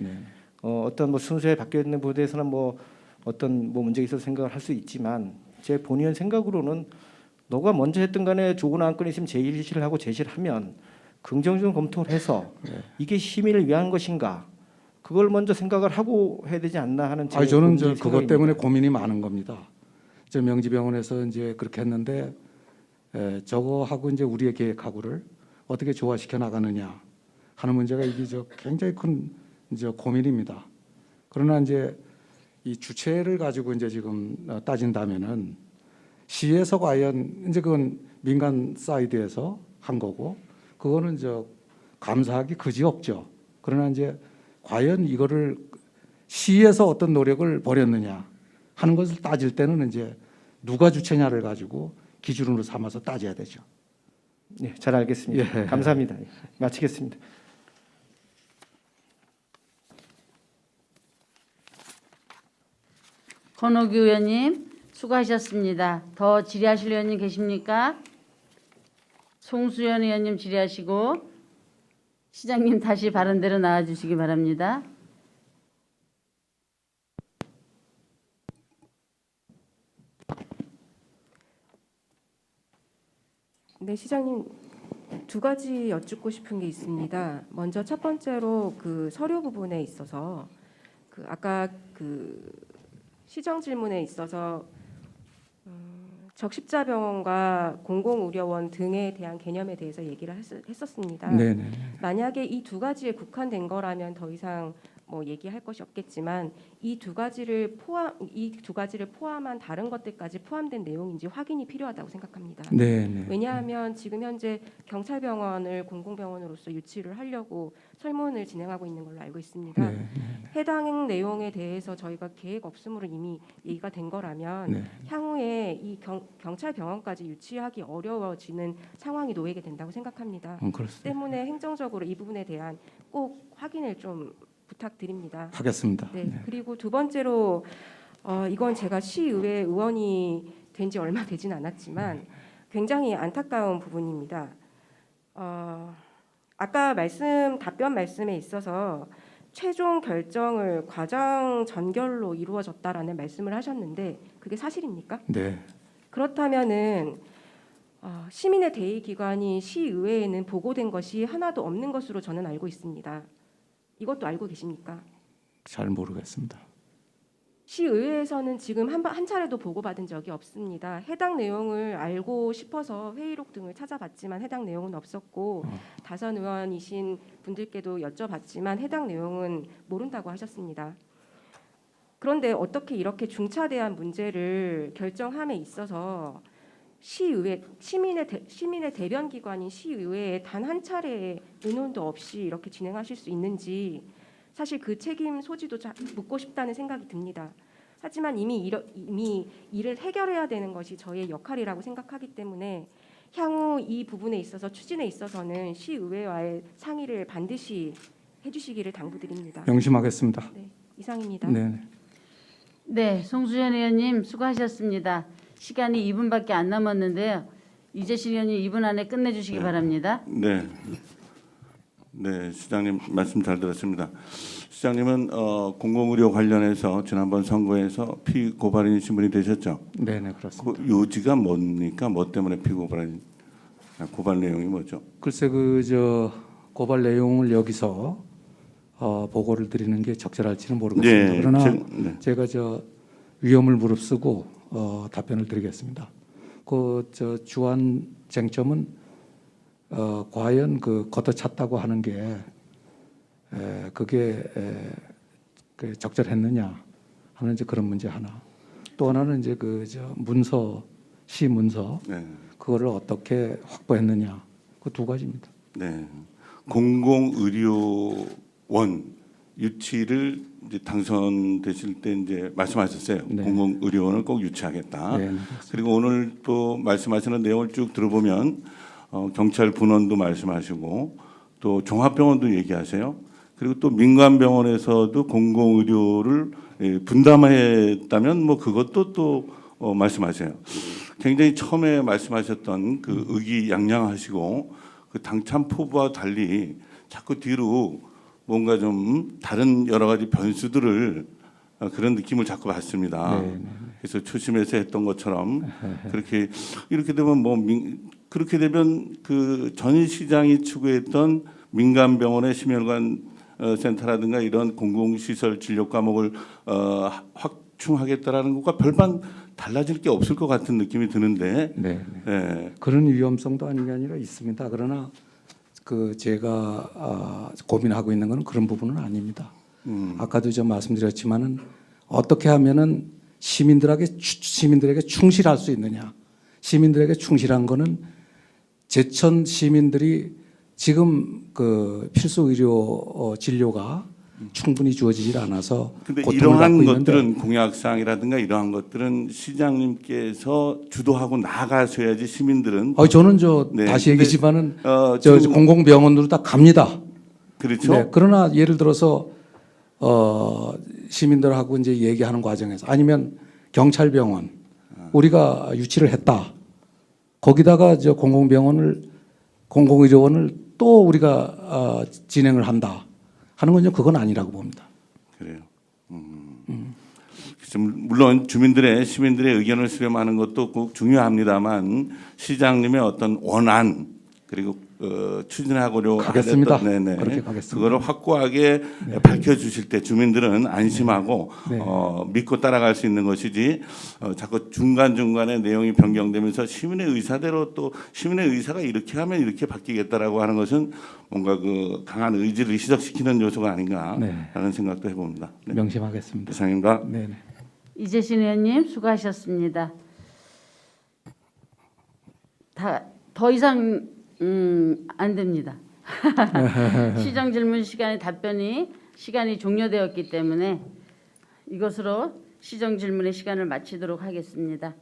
어떤 뭐 순서에 바뀌어 있는 부분에서는 뭐 어떤 뭐 문제가 있어서 생각을 할 수 있지만 제 본의원 생각으로는 너가 먼저 했든 간에 좋은 안건이 있으면 제시를 하고 제시를 하면 긍정적으로 검토를 해서 이게 시민을 위한 것인가 그걸 먼저 생각을 하고 해야 되지 않나 하는 제 아니 저는 저 개인적인 그것 생각입니다. 때문에 고민이 많은 겁니다. 저 명지병원에서 이제 그렇게 했는데 저거하고 이제 우리의 계획하고를 어떻게 조화시켜 나가느냐 하는 문제가 이게 저 굉장히 큰 이제 고민입니다. 그러나 이제 이 주체를 가지고 이제 지금 따진다면은 시에서 과연 이제 그건 민간 사이드에서 한 거고 그거는 저 감사하기 그지없죠. 그러나 이제 과연 이거를 시에서 어떤 노력을 벌였느냐 하는 것을 따질 때는 이제 누가 주체냐를 가지고 기준으로 삼아서 따져야 되죠. 네, 잘 알겠습니다. 예. 감사합니다. 마치겠습니다. 권옥규 의원님 수고하셨습니다. 더 질의하실 의원님 계십니까? 송수연 의원님 질의하시고 시장님 다시 바른대로 나와주시기 바랍니다. 네, 시장님 두 가지 여쭙고 싶은 게 있습니다. 먼저 첫 번째로 그 서류 부분에 있어서 그 아까 그 시정 질문에 있어서 적십자병원과 공공의료원 등에 대한 개념에 대해서 얘기를 했었습니다. 네네. 만약에 이 두 가지에 국한된 거라면 더 이상 뭐 얘기할 것이 없겠지만 이 두 가지를 포함한 다른 것들까지 포함된 내용인지 확인이 필요하다고 생각합니다. 네네. 왜냐하면 지금 현재 경찰병원을 공공병원으로서 유치를 하려고 설문을 진행하고 있는 걸로 알고 있습니다. 네. 해당 내용에 대해서 저희가 계획 없음으로 이미 얘기가 된 거라면 네. 향후에 이 경찰병원까지 유치하기 어려워지는 상황이 놓이게 된다고 생각합니다. 그렇습니다. 때문에 행정적으로 이 부분에 대한 꼭 확인을 좀 부탁드립니다. 하겠습니다. 네. 네. 그리고 두 번째로 이건 제가 시의회 의원이 된 지 얼마 되진 않았지만 굉장히 안타까운 부분입니다. 아까 답변 말씀에 있어서 최종 결정을 과정 전결로 이루어졌다라는 말씀을 하셨는데 그게 사실입니까? 네. 그렇다면은 시민의 대의 기관이 시의회에는 보고된 것이 하나도 없는 것으로 저는 알고 있습니다. 이것도 알고 계십니까? 잘 모르겠습니다. 시의회에서는 지금 한 차례도 보고받은 적이 없습니다. 해당 내용을 알고 싶어서 회의록 등을 찾아봤지만 해당 내용은 없었고 다선 의원이신 분들께도 여쭤봤지만 해당 내용은 모른다고 하셨습니다. 그런데 어떻게 이렇게 중차대한 문제를 결정함에 있어서 시민의 대변 기관인 시의회에 단 한 차례의 의논도 없이 이렇게 진행하실 수 있는지 사실 그 책임 소지도 묻고 싶다는 생각이 듭니다. 하지만 이미 일을 해결해야 되는 것이 저희의 역할이라고 생각하기 때문에 향후 이 부분에 있어서 추진에 있어서는 시의회와의 상의를 반드시 해주시기를 당부드립니다. 명심하겠습니다. 네, 이상입니다. 네. 네, 송수연 의원님 수고하셨습니다. 시간이 2분밖에 안 남았는데요. 유재실 의원님 2분 안에 끝내주시기 바랍니다. 네, 네, 시장님 말씀 잘 들었습니다. 시장님은 공공의료 관련해서 지난번 선거에서 피고발인 신분이 되셨죠? 네네 그렇습니다. 그 요지가 뭡니까? 뭐 때문에 피고발인 고발 내용이 뭐죠? 글쎄 그 고발 내용을 여기서 보고를 드리는 게 적절할지는 모르겠습니다. 네, 그러나 제가 위험을 무릅쓰고 답변을 드리겠습니다. 주한 쟁점은 과연 걷어찼다고 하는 게 그게 적절했느냐 하는 그런 문제 하나. 또 하나는 시 문서 네, 그거를 어떻게 확보했느냐 그 두 가지입니다. 네, 공공의료원 유치를 이제 당선되실 때 이제 말씀하셨어요. 네. 공공의료원을 꼭 유치하겠다. 네, 그리고 오늘 또 말씀하시는 내용을 쭉 들어보면 경찰 분원도 말씀하시고 또 종합병원도 얘기하세요. 그리고 또 민간병원에서도 공공의료를 분담했다면 뭐 그것도 또 말씀하세요. 굉장히 처음에 말씀하셨던 그 의기양양하시고 그 당찬 포부와 달리 자꾸 뒤로 뭔가 좀 다른 여러 가지 변수들을 그런 느낌을 자꾸 받습니다. 네, 네, 네. 해서 초심에서 했던 것처럼 그렇게 이렇게 되면 그렇게 되면 그 전 시장이 추구했던 민간 병원의 심혈관 센터라든가 이런 공공시설 진료 과목을 확충하겠다라는 것과 별반 달라질 게 없을 것 같은 느낌이 드는데. 네. 예. 그런 위험성도 아닌 게 아니라 있습니다. 그러나 그 제가 고민하고 있는 것은 그런 부분은 아닙니다. 아까도 좀 말씀드렸지만은 어떻게 하면은 시민들에게 충실할 수 있느냐. 시민들에게 충실한 거는 제천 시민들이 지금 그 필수 의료 진료가 충분히 주어지질 않아서 근데 고통을 이러한 받고 있는데 것들은 공약사항이라든가 이러한 것들은 시장님께서 주도하고 나가셔야지 시민들은 저는 네, 다시 근데, 얘기지만은 지금 공공병원으로 다 갑니다. 그렇죠. 네, 그러나 예를 들어서 시민들하고 이제 얘기하는 과정에서 아니면 경찰병원 우리가 유치를 했다. 거기다가 공공의료원을 또 우리가 진행을 한다 하는 건 그건 아니라고 봅니다. 그래요. 물론 시민들의 의견을 수렴하는 것도 꼭 중요합니다만 시장님의 어떤 원안 그리고 추진하고려 가겠습니다. 하셨던, 네네. 그렇게 가겠습니다. 그거를 확고하게 밝혀주실 때 주민들은 안심하고 네. 믿고 따라갈 수 있는 것이지 자꾸 중간중간에 내용이 변경되면서 시민의 의사대로 또 시민의 의사가 이렇게 하면 이렇게 바뀌겠다라고 하는 것은 뭔가 그 강한 의지를 희석시키는 요소가 아닌가라는 생각도 해봅니다. 네. 명심하겠습니다. 이상입니다. 네. 이재신 의원님 수고하셨습니다. 더 이상 안 됩니다. 시정 질문 시간이 종료되었기 때문에 이것으로 시정 질문의 시간을 마치도록 하겠습니다.